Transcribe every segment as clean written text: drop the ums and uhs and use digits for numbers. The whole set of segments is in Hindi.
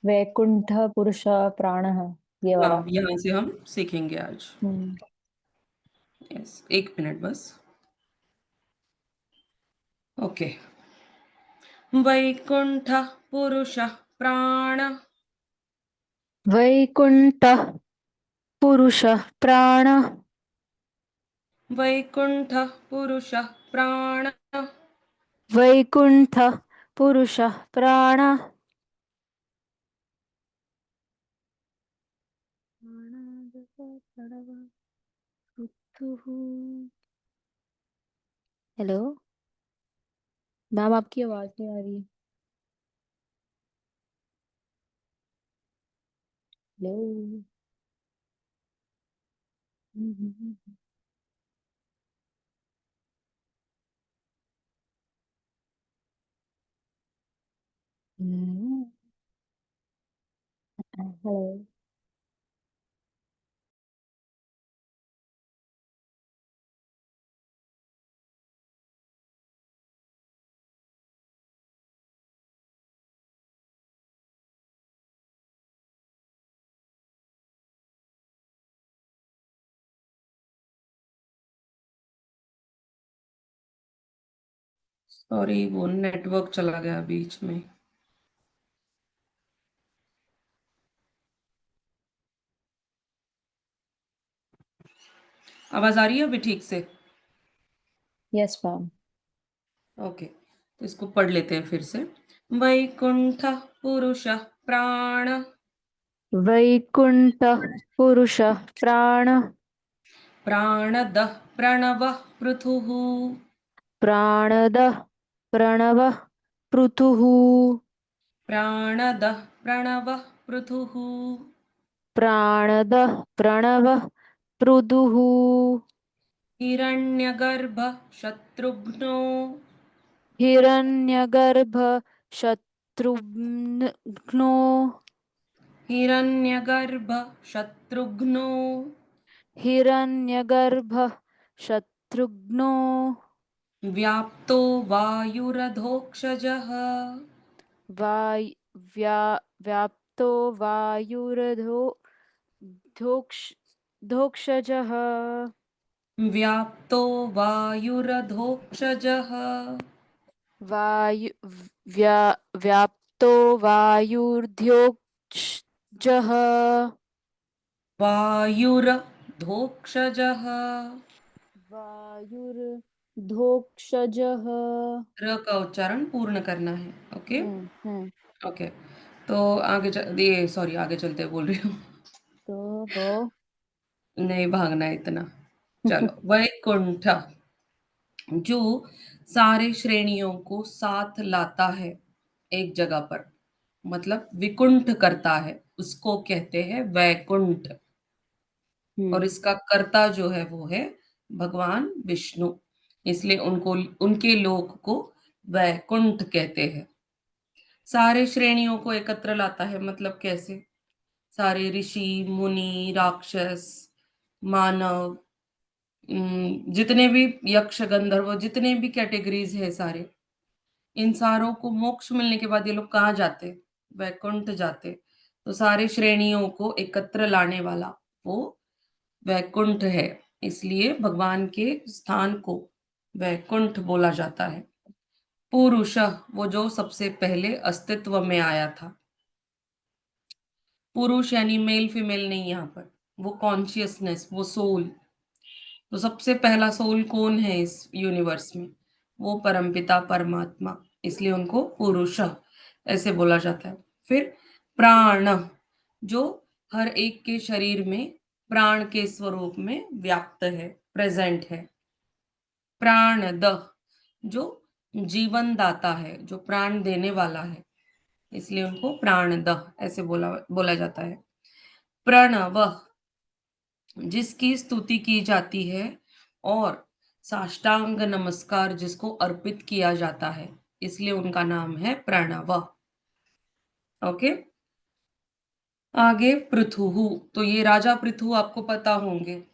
वैकुंठ पुरुष प्राणः, ये वाला। हाँ, यहाँ से हम सीखेंगे आज। हम्म। यस, 1 मिनट बस। ओके। वैकुण्ठः पुरुषः प्राणः। वैकुंठः पुरुषः प्राणः। वैकुण्ठः पुरुषः प्राणः। वैकुंठः पुरुषः प्राणः। हेलो मैम, आपकी आवाज नहीं आ रही। हेलो। हेलो। सॉरी, वो नेटवर्क चला गया बीच में। आवाज आ रही है अभी ठीक से? Yes ma'am. ओके, तो इसको पढ़ लेते हैं फिर से। वैकुंठः पुरुषः प्राणः। वैकुंठः पुरुषः प्राणः। प्राणदः प्रणवः पृथुः। प्राणदः प्रणवः पृथुः। प्राणदः प्रणवः पृथुः। प्राणदः प्रणवः पृथुः। हिरण्यगर्भः शत्रुघ्नो। हिरण्यगर्भ शत्रुघ्नो। हिरण्यगर्भः शत्रुघ्नो। हिरण्यगर्भः शत्रुघ्नो। व्याप्तो वायुरधोक्षजः। वाय व्या व्याप्तो वायुरधो धोक्ष धोक्षजः। व्याप्तो वायुरधोक्षजः। वायु व्या व्याप्तो वायुर्ध्योक्षजः। वायुरधोक्षजः। वायुर्धोक्षजः। र का उच्चारण पूर्ण करना है। ओके। हम्म। ओके, तो ये सॉरी, आगे चलते बोल रही हूँ। तो वो नहीं भागना है इतना। चलो, वैकुंठ जो सारे श्रेणियों को साथ लाता है एक जगह पर, मतलब विकुंठ करता है, उसको कहते हैं वैकुंठ। और हम्म। इसका कर्ता जो है वो है भगवान विष्णु, इसलिए उनको उनके लोक को वैकुंठ कहते हैं। सारे श्रेणियों को एकत्र लाता है मतलब कैसे? सारे ऋषि मुनि राक्षस मानव, जितने भी यक्ष गंधर्व, जितने भी कैटेगरीज है सारे, इन सारों को मोक्ष मिलने के बाद ये लोग कहाँ जाते? वैकुंठ जाते। तो सारे श्रेणियों को एकत्र लाने वाला वो वैकुंठ है, इसलिए भगवान के स्थान को वैकुंठ बोला जाता है। पुरुष, वो जो सबसे पहले अस्तित्व में आया था। पुरुष यानी मेल फीमेल नहीं, यहाँ पर वो कॉन्शियसनेस, वो सोल। तो सबसे पहला सोल कौन है इस यूनिवर्स में? वो परमपिता परमात्मा, इसलिए उनको पुरुष ऐसे बोला जाता है। फिर प्राण, जो हर एक के शरीर में प्राण के स्वरूप में व्याप्त है, प्रेजेंट है। प्राण द, जो जीवन दाता है, जो प्राण देने वाला है, इसलिए उनको प्राण द ऐसे बोला बोला जाता है। प्रणव, जिसकी स्तुति की जाती है और साष्टांग नमस्कार जिसको अर्पित किया जाता है, इसलिए उनका नाम है प्रणव। ओके। आगे पृथु, तो ये राजा पृथु आपको पता होंगे।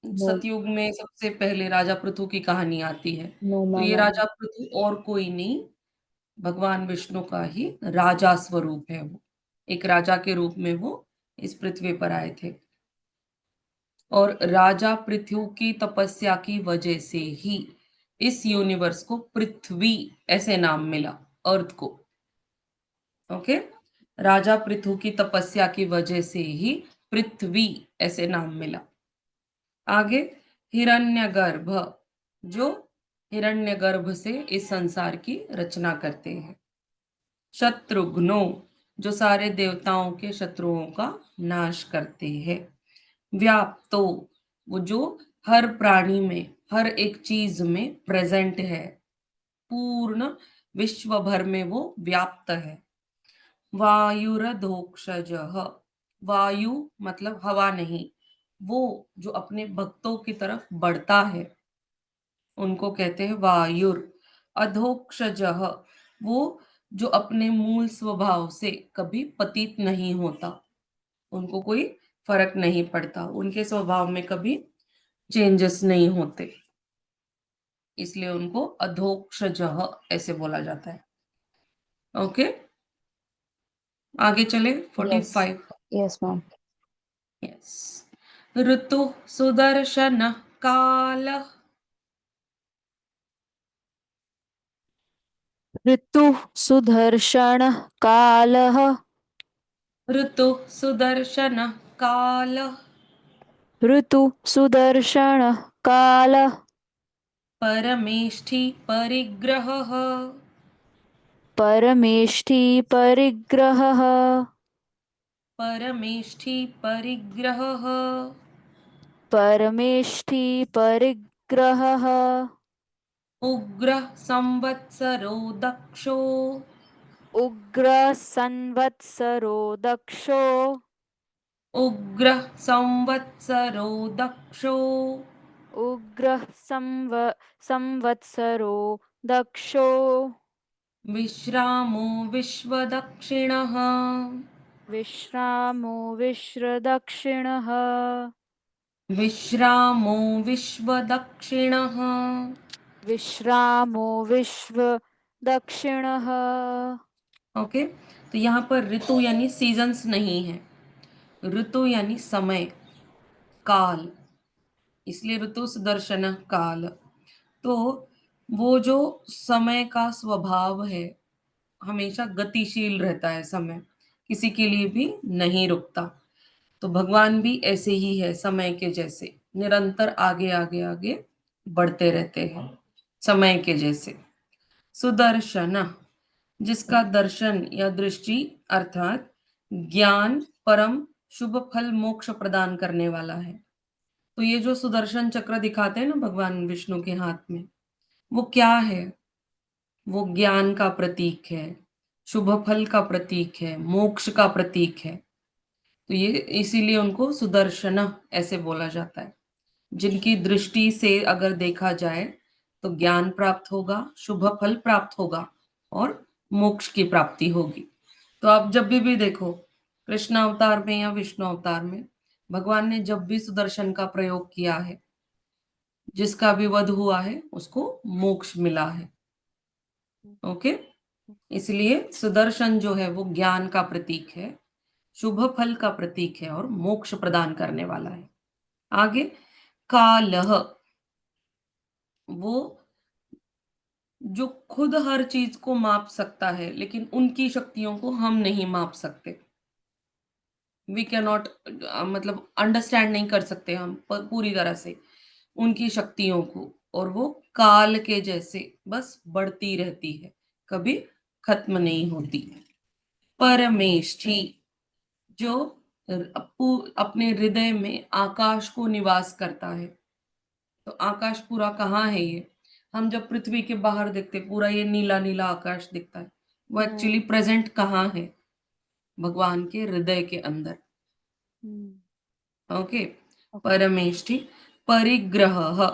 नो। सतयुग में सबसे पहले राजा पृथु की कहानी आती है। नो तो ये मैम। राजा पृथु और कोई नहीं, भगवान विष्णु का ही राजा स्वरूप है वो, एक राजा के रूप में वो इस पृथ्वी पर आए थे। और राजा पृथ्वी की तपस्या की वजह से ही इस यूनिवर्स को पृथ्वी ऐसे नाम मिला, अर्थ को। ओके, राजा पृथु की तपस्या की वजह से ही पृथ्वी ऐसे नाम मिला। आगे, हिरण्यगर्भ, जो हिरण्यगर्भ से इस संसार की रचना करते हैं। शत्रुघ्नो, जो सारे देवताओं के शत्रुओं का नाश करते हैं। व्याप्तो, वो जो हर प्राणी में, हर एक चीज में प्रेजेंट है, पूर्ण विश्व भर में वो व्याप्त है। वायुरधोक्षजः, वायु मतलब हवा नहीं, वो जो अपने भक्तों की तरफ बढ़ता है उनको कहते हैं वायुर। अधोक्षजः, वो जो अपने मूल स्वभाव से कभी पतित नहीं होता, उनको कोई फर्क नहीं पड़ता, उनके स्वभाव में कभी चेंजेस नहीं होते, इसलिए उनको अधोक्षजः ऐसे बोला जाता है। ओके, आगे चले। यस। 45। Yes ma'am. यस। ऋतु सुदर्शन काल, ऋतु सुदर्शन कालः। ऋतु सुदर्शन काल, ऋतु सुदर्शन कालः। परमेष्ठि परिग्रहः, परमेष्ठी परिग्रहः। परमेष्ठि परिग्रहः, परमेष्ठी परिग्रहः। उग्रः संवत्सरो दक्षो, उग्र संवत्सरो दक्षो। उग्रः संवत्सरो दक्षो, उग्रः संवत्सरो दक्षो। विश्रामो विश्वदक्षिणः, विश्रामो विश्वदक्षिणः। विश्रामो विश्वदक्षिणः। विश्रामो विश्वदक्षिणः। ओके, तो यहाँ पर ऋतु यानी सीजन्स नहीं है, ऋतु यानी समय, काल, इसलिए ऋतु सुदर्शन काल। तो वो जो समय का स्वभाव है, हमेशा गतिशील रहता है समय, किसी के लिए भी नहीं रुकता। तो भगवान भी ऐसे ही है, समय के जैसे निरंतर आगे आगे आगे बढ़ते रहते हैं, समय के जैसे। सुदर्शन, जिसका दर्शन या दृष्टि अर्थात ज्ञान, परम शुभ फल मोक्ष प्रदान करने वाला है। तो ये जो सुदर्शन चक्र दिखाते हैं ना भगवान विष्णु के हाथ में, वो क्या है? वो ज्ञान का प्रतीक है, शुभ फल का प्रतीक है, मोक्ष का प्रतीक है। तो ये इसीलिए उनको सुदर्शन ऐसे बोला जाता है। जिनकी दृष्टि से अगर देखा जाए तो ज्ञान प्राप्त होगा, शुभ फल प्राप्त होगा और मोक्ष की प्राप्ति होगी। तो आप जब भी देखो, कृष्ण अवतार में या विष्णु अवतार में, भगवान ने जब भी सुदर्शन का प्रयोग किया है, जिसका भी वध हुआ है उसको मोक्ष मिला है। ओके, इसलिए सुदर्शन जो है वो ज्ञान का प्रतीक है, शुभ फल का प्रतीक है और मोक्ष प्रदान करने वाला है। आगे, कालह, वो जो खुद हर चीज को माप सकता है, लेकिन उनकी शक्तियों को हम नहीं माप सकते। वी कैन नॉट, मतलब अंडरस्टैंड नहीं कर सकते हम पूरी तरह से उनकी शक्तियों को। और वो काल के जैसे बस बढ़ती रहती है, कभी खत्म नहीं होती। परमेष्ठी, जो अपने हृदय में आकाश को निवास करता है। तो आकाश पूरा कहाँ है ये? हम जब पृथ्वी के बाहर देखते, पूरा ये नीला नीला आकाश दिखता है, वो एक्चुअली हम्म। प्रेजेंट कहाँ है? भगवान के हृदय के अंदर। हम्म। Okay, okay. परमेष्ठि परिग्रह,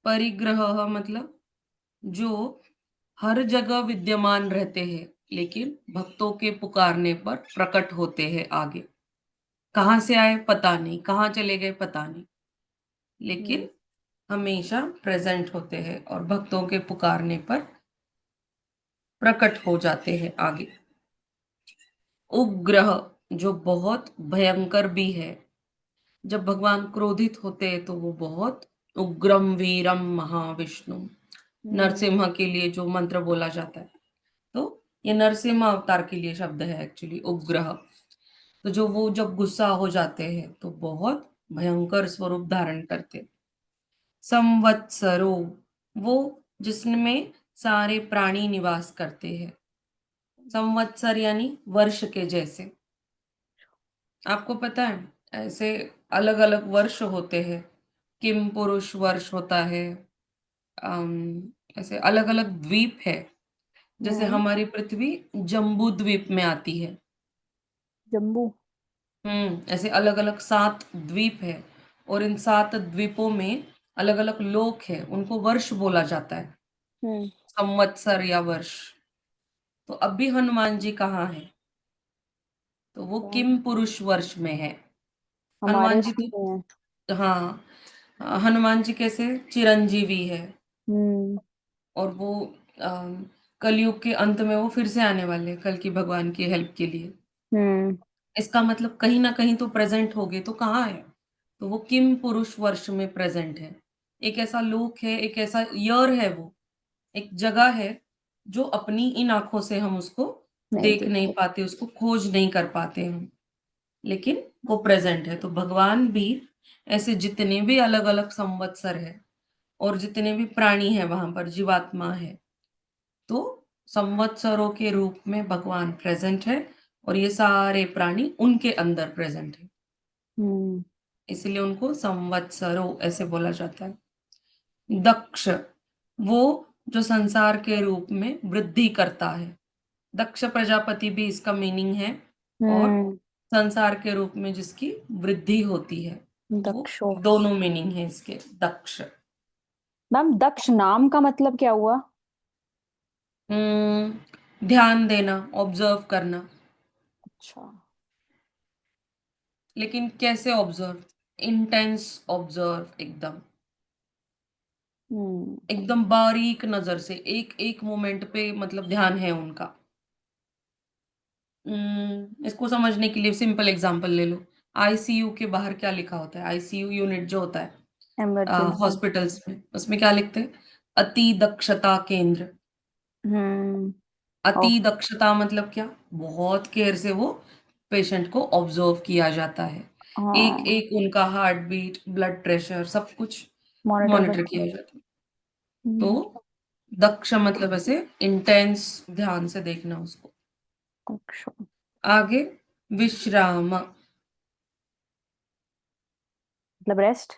परिग्रह मतलब जो हर जगह विद्यमान रहते हैं, लेकिन भक्तों के पुकारने पर प्रकट होते हैं आगे। कहाँ से आए पता नहीं, कहाँ चले गए पता नहीं, लेकिन यस। हमेशा प्रेजेंट होते हैं और भक्तों के पुकारने पर प्रकट हो जाते हैं आगे। उग्र, जो बहुत भयंकर भी है। जब भगवान क्रोधित होते हैं तो वो बहुत उग्रम वीरम महाविष्णु, हम्म। नरसिम्हा के लिए जो मंत्र बोला जाता है, तो ये नरसिम्हा अवतार के लिए शब्द है एक्चुअली उग्र। तो जो वो जब गुस्सा हो जाते हैं तो बहुत भयंकर स्वरूप धारण करते। संवत्सरो, वो जिसमें सारे प्राणी निवास करते हैं। संवत्सर यानी वर्ष के जैसे। आपको पता है ऐसे अलग अलग वर्ष होते हैं। किम पुरुष वर्ष होता है। ऐसे अलग अलग द्वीप है। जैसे हम्म। हमारी पृथ्वी जम्बू द्वीप में आती है। जम्बू। ऐसे अलग अलग 7 द्वीप है। और इन 7 द्वीपों में अलग अलग लोक है, उनको वर्ष बोला जाता है। हम्म। संवत्सर या वर्ष। तो अभी हनुमान जी कहाँ है? तो वो तो किम पुरुष वर्ष में है। हमारे हनुमान जी उसमें है। तो हाँ, हनुमान जी कैसे चिरंजीवी है। हम्म। और वो अम, कलयुग के अंत में वो फिर से आने वाले हैं, कल की भगवान की हेल्प के लिए। हम्म। इसका मतलब कहीं ना कहीं तो प्रेजेंट हो गए, तो कहाँ है? तो वो किम पुरुष वर्ष में प्रेजेंट है। एक ऐसा लोक है, एक ऐसा ईयर है, वो एक जगह है जो अपनी इन आंखों से हम उसको नहीं देख नहीं देखते। पाते, उसको खोज नहीं कर पाते हम, लेकिन वो प्रेजेंट है। तो भगवान भी ऐसे जितने भी अलग अलग संवत्सर है और जितने भी प्राणी है वहां पर जीवात्मा है, तो संवत्सरों के रूप में भगवान प्रेजेंट है। और ये सारे प्राणी उनके अंदर प्रेजेंट है, हम्म। इसलिए उनको संवत्सरो ऐसे बोला जाता है। दक्ष, वो जो संसार के रूप में वृद्धि करता है। दक्ष प्रजापति भी इसका मीनिंग है। और हम्म। संसार के रूप में जिसकी वृद्धि होती है, वो दक्षो। दोनों मीनिंग है इसके। दक्ष, मैम दक्ष नाम का मतलब क्या हुआ? ध्यान देना, ऑब्जर्व करना। अच्छा। लेकिन कैसे ऑब्जर्व? इंटेंस ऑब्जर्व, एकदम हम्म। एकदम बारीक नजर से एक एक मोमेंट पे मतलब ध्यान है उनका। इसको समझने के लिए सिंपल एग्जांपल ले लो। आईसीयू के बाहर क्या लिखा होता है? आईसीयू यूनिट जो होता है इमरजेंसी। हॉस्पिटल्स में, उसमें क्या लिखते हैं? अति दक्षता केंद्र। हम्म। अति ओह। दक्षता मतलब क्या? बहुत केयर से वो पेशेंट को ऑब्जर्व किया जाता है। एक हाँ। एक उनका हार्ट बीट, ब्लड प्रेशर, सब कुछ मॉनिटर मॉनिटर करते किया हैं। जाता है। तो हम्म। दक्ष मतलब ऐसे इंटेंस ध्यान से देखना उसको। दक्ष आगे विश्राम। मतलब रेस्ट।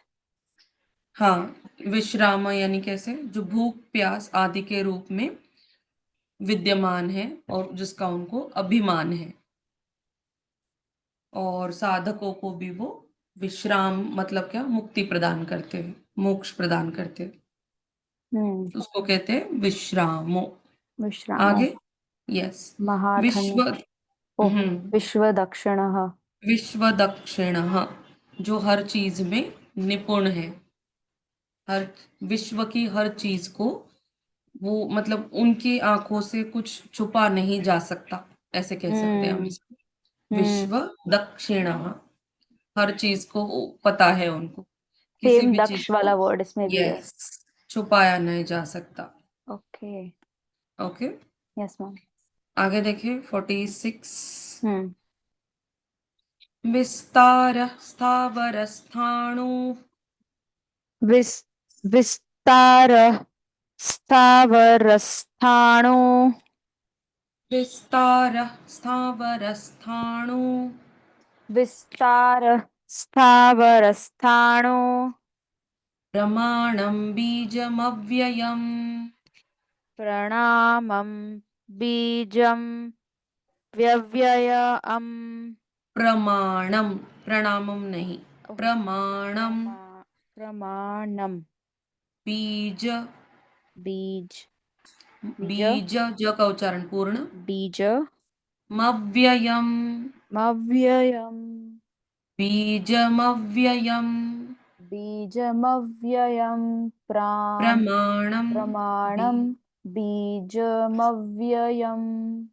हाँ, विश्राम यानी कैसे? जो भूख प्यास आदि के रूप में विद्यमान है और जिसका उनको अभिमान है। और साधकों को भी वो विश्राम मतलब क्या? मुक्ति प्रदान करते हैं, मोक्ष प्रदान करते हैं, हम्म। तो उसको कहते हैं विश्रामो। विश्रामो। आगे यस, महाधन्य। विश्व ओह। हम्म विश्व दक्षिण। विश्व दक्षिण, जो हर चीज में निपुण है। हर विश्व की हर चीज को वो मतलब उनकी आंखों से कुछ छुपा नहीं जा सकता, ऐसे कह सकते हैं हम हम्म। इसको। हम्म। विश्व दक्षिण, हर चीज को पता है उनको, किसी सेम भी चीज दक्ष वाला को वर्ड इसमें भी है। यस छुपाया नहीं जा सकता। ओके। Okay, yes ma'am. आगे देखिए 46। हम्म। विस्तार स्थावर स्थाणु। विस विस्तार स्थावरस्थाणु। विस्तार स्थावर स्थाणु। विस्तार स्थावरस्थाणु। प्रमाणं बीजमव्ययम्। प्रणामं बीजं व्यव्ययम्। प्रमाणम, प्रणामम नहीं, ओह। प्रमाणम। प्रमा प्रमाणम। बीज, बीज। बीज। बीज ज का उच्चारण पूर्ण। बीज मव्ययम, मव्ययम्। बीजमव्ययम। बीजमव्ययम्। प्रमाणम बी प्रमाणम् बीजमव्ययम्।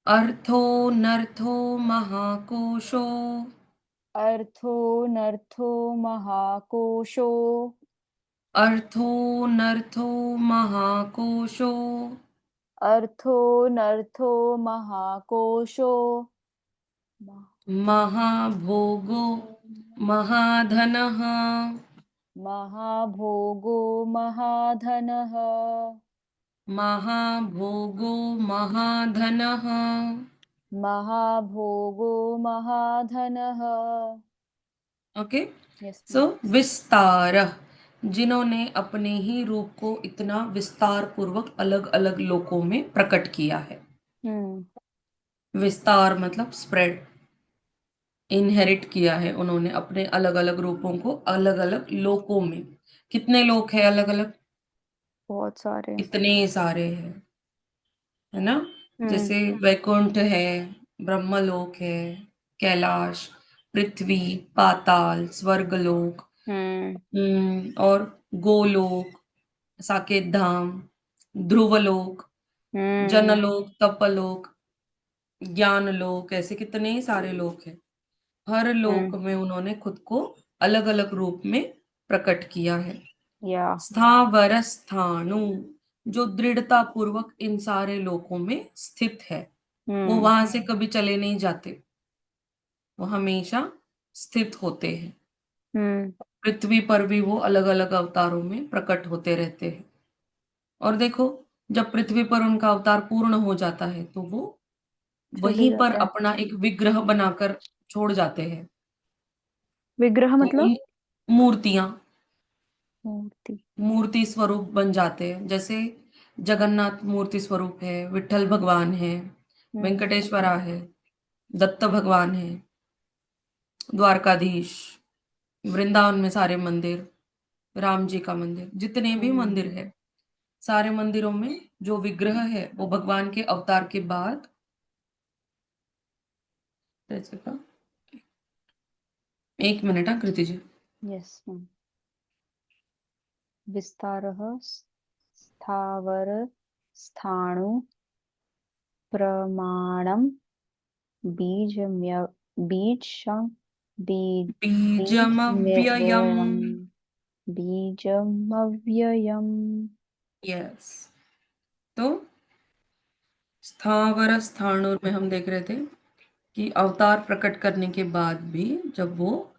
अर्थो नर्थो महाकोशो। अर्थो महाकोशो। अर्थो नर्थो महाकोशो। अर्थो महाकोशो। म- महाभोगो महाधनः। महाभोगो महाधनः। महाभोगो महाधनः। महाभोगो महाधनः। ओके। Yes so ma'am. विस्तार, जिन्होंने अपने ही रूप को इतना विस्तार पूर्वक अलग अलग लोकों में प्रकट किया है। हम्म। विस्तार मतलब स्प्रेड, इनहेरिट किया है उन्होंने अपने अलग अलग रूपों को अलग अलग लोकों में। कितने लोक है अलग अलग? बहुत सारे। इतने सारे हैं, है ना। हम्म। जैसे वैकुंठ है, ब्रह्मलोक है, कैलाश, पृथ्वी, पाताल, स्वर्गलोक, हम्म। और गोलोक, साकेत धाम, ध्रुवलोक, हम्म। जनलोक, तपलोक, ज्ञानलोक, ऐसे कितने सारे लोक हैं। हर लोक हम्म। में उन्होंने खुद को अलग अलग रूप में प्रकट किया है। या। स्थावर स्थाणु, जो दृढ़ता पूर्वक इन सारे लोकों में स्थित है, वो हम्म। वहां से कभी चले नहीं जाते, वो हमेशा स्थित होते हैं। हम्म। पृथ्वी पर भी वो अलग अलग अवतारों में प्रकट होते रहते हैं। और देखो, जब पृथ्वी पर उनका अवतार पूर्ण हो जाता है तो वो चले वहीं पर जाते हैं। अपना एक विग्रह बनाकर छोड़ जाते हैं। विग्रह तो मतलब? उन मूर्तियां, मूर्ति। मूर्ति स्वरूप बन जाते हैं। जैसे जगन्नाथ मूर्ति स्वरूप है, विठ्ठल भगवान है, हम्म। वेंकटेश्वरा है, दत्त भगवान है, द्वारकाधीश, वृंदावन में सारे मंदिर, राम जी का मंदिर, जितने भी हम्म। मंदिर है, सारे मंदिरों में जो विग्रह है वो भगवान के अवतार के बाद, जैसे का, एक मिनट, हाँ कृति जी। Yes ma'am. विस्तारः स्थावर स्थाणु प्रमाणम बीजम्य बीजम बीज बीजमव्ययम्। बीजम्यव्ययम्। बीजमव्ययम्। यस। तो स्थावर स्थाणुर में हम देख रहे थे कि अवतार प्रकट करने के बाद भी जब वो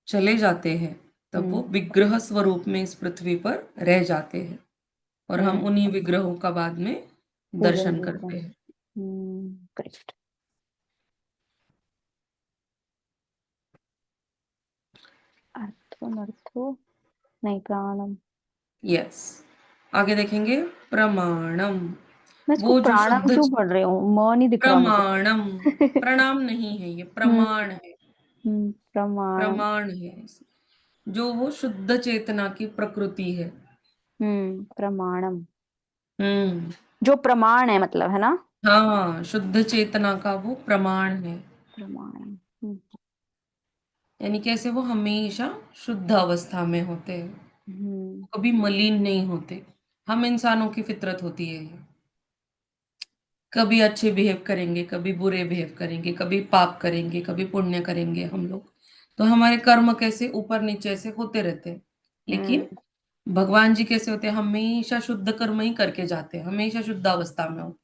चले जाते हैं तब वो हम्म। विग्रह स्वरूप में इस पृथ्वी पर रह जाते हैं, और हम हम्म। उन्हीं विग्रहों का बाद में पूजन दर्शन करते हैं। करते हैं। करेक्ट। अर्थो नहीं, प्राणम। यस। आगे देखेंगे प्रमाणम, मैं इसको वो जो प्राणम शुद्ध क्यों पढ़ रही हूँ, म नहीं दिख रहा मुझे। प्रमाणम, प्रणाम नहीं है, ये हम्म। प्रमाण है। प्रमाणम। प्रमाण है, जो वो शुद्ध चेतना की प्रकृति है। प्रमाणम। हम्म। जो प्रमाण है मतलब, है ना? हाँ, शुद्ध चेतना का वो प्रमाण है। प्रमाणम। यानी कैसे वो हमेशा शुद्ध अवस्था में होते हैं, हम्म। कभी मलिन नहीं होते। हम इंसानों की फितरत होती है, कभी अच्छे बिहेव करेंगे, कभी बुरे बिहेव करेंगे, कभी पाप करेंगे, कभी पुण्य करेंगे हम लोग। तो हमारे कर्म कैसे ऊपर नीचे ऐसे होते रहते हैं। हम्म। लेकिन भगवान जी कैसे होते हैं, हमेशा शुद्ध कर्म ही करके जाते हैं, हमेशा शुद्ध अवस्था में होते हैं।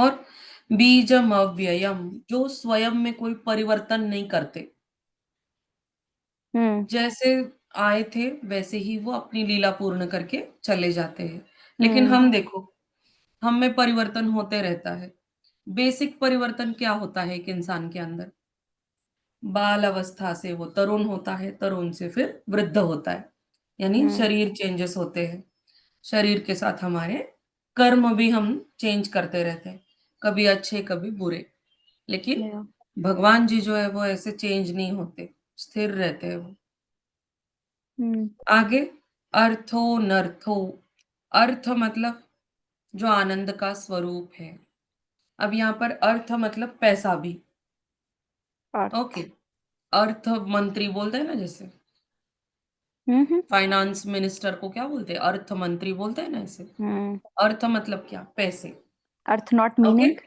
और बीजम अव्ययम, जो स्वयं में कोई परिवर्तन नहीं करते, हम्म। जैसे आए थे वैसे ही वो अपनी लीला पूर्ण करके चले जाते हैं। लेकिन हम्म। हम देखो, हम में परिवर्तन होते रहता है। बेसिक परिवर्तन क्या होता है एक इंसान के अंदर? बाल अवस्था से वो तरुण होता है, तरुण से फिर वृद्ध होता है, यानी हम्म। शरीर चेंजेस होते हैं। शरीर के साथ हमारे कर्म भी हम चेंज करते रहते हैं, कभी अच्छे कभी बुरे। लेकिन या। भगवान जी जो है वो ऐसे चेंज नहीं होते, स्थिर रहते हैं वो। हम्म। आगे अर्थो नर्थो, अर्थ मतलब जो आनंद का स्वरूप है। अब यहाँ पर अर्थ मतलब पैसा भी। ओके। अर्थ। अर्थ मंत्री बोलते हैं ना, जैसे हम्म फाइनेंस मिनिस्टर को क्या बोलते हैं? अर्थ मंत्री बोलते हैं ना इसे। हम्म अर्थ मतलब क्या? पैसे। अर्थ नॉट ओके, मीनिंग।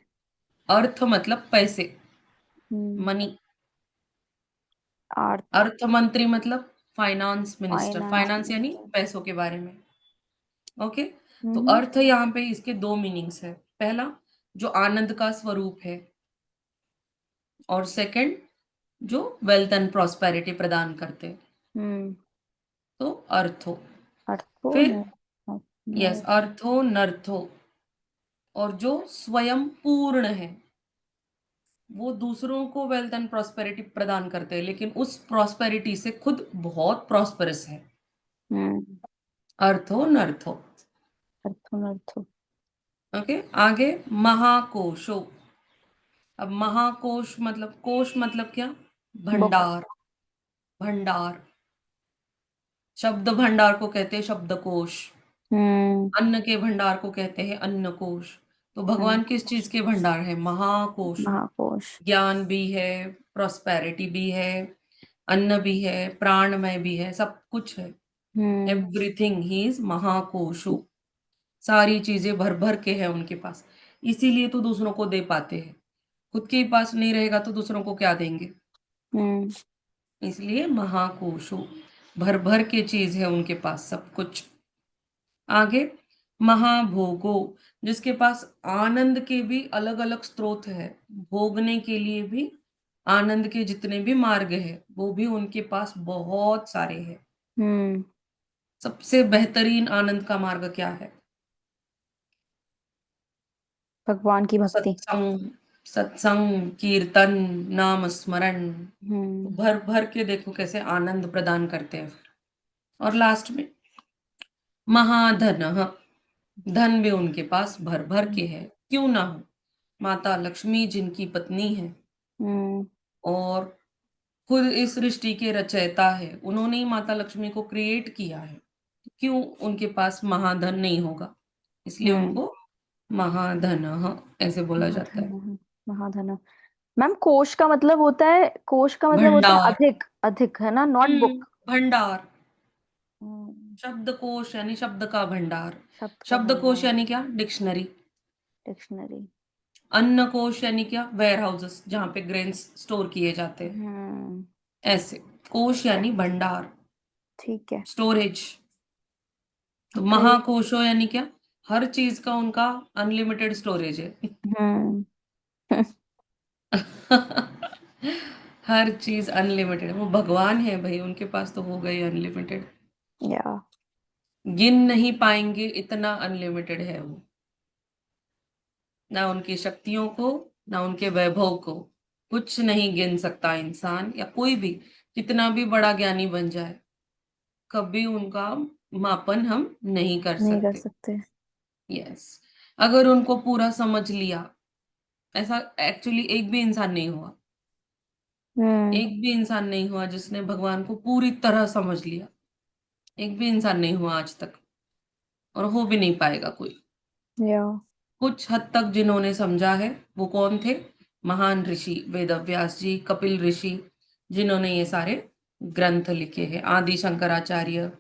अर्थ मतलब पैसे, हम्म मनी। अर्थ। अर्थ मंत्री मतलब फाइनेंस मिनिस्टर, फाइनेंस फाइनेंस यानी मिनिस्टर। पैसों के बारे में। ओके, तो हम्म अर्थ यहाँ पे इसके दो मीनिंग्स है। पहला, जो आनंद का स्वरूप है, और सेकंड, जो वेल्थ एंड प्रॉस्पेरिटी प्रदान करते हैं। हम्म तो अर्थो। अर्थो फिर न, यस, न, अर्थो नर्थो। और जो स्वयं पूर्ण है, वो दूसरों को वेल्थ एंड प्रॉस्पेरिटी प्रदान करते हैं, लेकिन उस प्रॉस्पेरिटी से खुद बहुत प्रॉस्परस है। हम्म अर्थो नर्थो। अर्थो नर्थो। ओके, आगे महाकोशो। अब महाकोश मतलब, कोश मतलब क्या? बुक। भंडार। भंडार। शब्द भंडार को कहते हैं शब्दकोश। हम्म अन्न के भंडार को कहते हैं अन्नकोश। तो हम्म भगवान किस चीज के भंडार है? महाकोश। महाकोश। ज्ञान भी है, प्रॉस्पेरिटी भी है, अन्न भी है, प्राणमय भी है, सब कुछ है। हम्म एवरीथिंग ही इज महाकोशु। सारी चीजें भर भर के है उनके पास। इसीलिए तो दूसरों को दे पाते हैं। खुद के पास नहीं रहेगा तो दूसरों को क्या देंगे? हम्म इसलिए महाकोशु, भर भर के चीज है उनके पास सब कुछ। आगे महाभोगो, जिसके पास आनंद के भी अलग अलग स्रोत है। भोगने के लिए भी आनंद के जितने भी मार्ग है, वो भी उनके पास बहुत सारे हैं। हम्म सबसे बेहतरीन आनंद का मार्ग क्या है? भगवान की भक्ति। सत्संग। सत्संग, कीर्तन, नाम स्मरण। तो हम्म भर भर के देखो कैसे आनंद प्रदान करते हैं। और लास्ट में महाधन, धन भी उनके पास भर भर के है। क्यों ना हो? माता लक्ष्मी जिनकी पत्नी है, हम्म और खुद इस सृष्टि के रचयिता है, उन्होंने ही माता लक्ष्मी को क्रिएट किया है। तो क्यों उनके पास महाधन नहीं होगा? इसलिए हम्म उनको महाधन ऐसे बोला जाता है। महाधन। महाधन। मैम कोश का मतलब होता है, कोश का मतलब होता है भंडार। अधिक, अधिक है ना, नॉट बुक। भंडार। हम्म शब्दकोश यानी शब्द का भंडार। शब्द का शब्दकोश भंडार। यानी क्या? डिक्शनरी। डिक्शनरी। अन्नकोश यानी क्या? वेयर हाउसेस जहाँ पे ग्रेन्स स्टोर किए जाते हैं। हम्म ऐसे, कोश यानी भंडार, ठीक है। स्टोरेज। तो ग्रेट। महाकोशो यानी क्या? हर चीज का उनका अनलिमिटेड स्टोरेज है। हम्म हर चीज अनलिमिटेड। वो भगवान है भाई, उनके पास तो हो गई अनलिमिटेड। या। गिन नहीं पाएंगे, इतना अनलिमिटेड है वो। ना उनकी शक्तियों को, ना उनके वैभव को, कुछ नहीं गिन सकता इंसान या कोई भी, कितना भी बड़ा ज्ञानी बन जाए, कभी उनका मापन हम नहीं कर नहीं कर सकते। सकते। यस, अगर उनको पूरा समझ लिया, ऐसा एक्चुअली एक भी इंसान नहीं हुआ। हम्म एक भी इंसान नहीं हुआ जिसने भगवान को पूरी तरह समझ लिया। एक भी इंसान नहीं हुआ आज तक, और हो भी नहीं पाएगा कोई। या। कुछ हद तक जिन्होंने समझा है, वो कौन थे? महान ऋषि वेदव्यास जी, कपिल ऋषि, जिन्होंने ये सारे ग्रंथ लिखे हैं, आदि शंकराचार्य, हम्म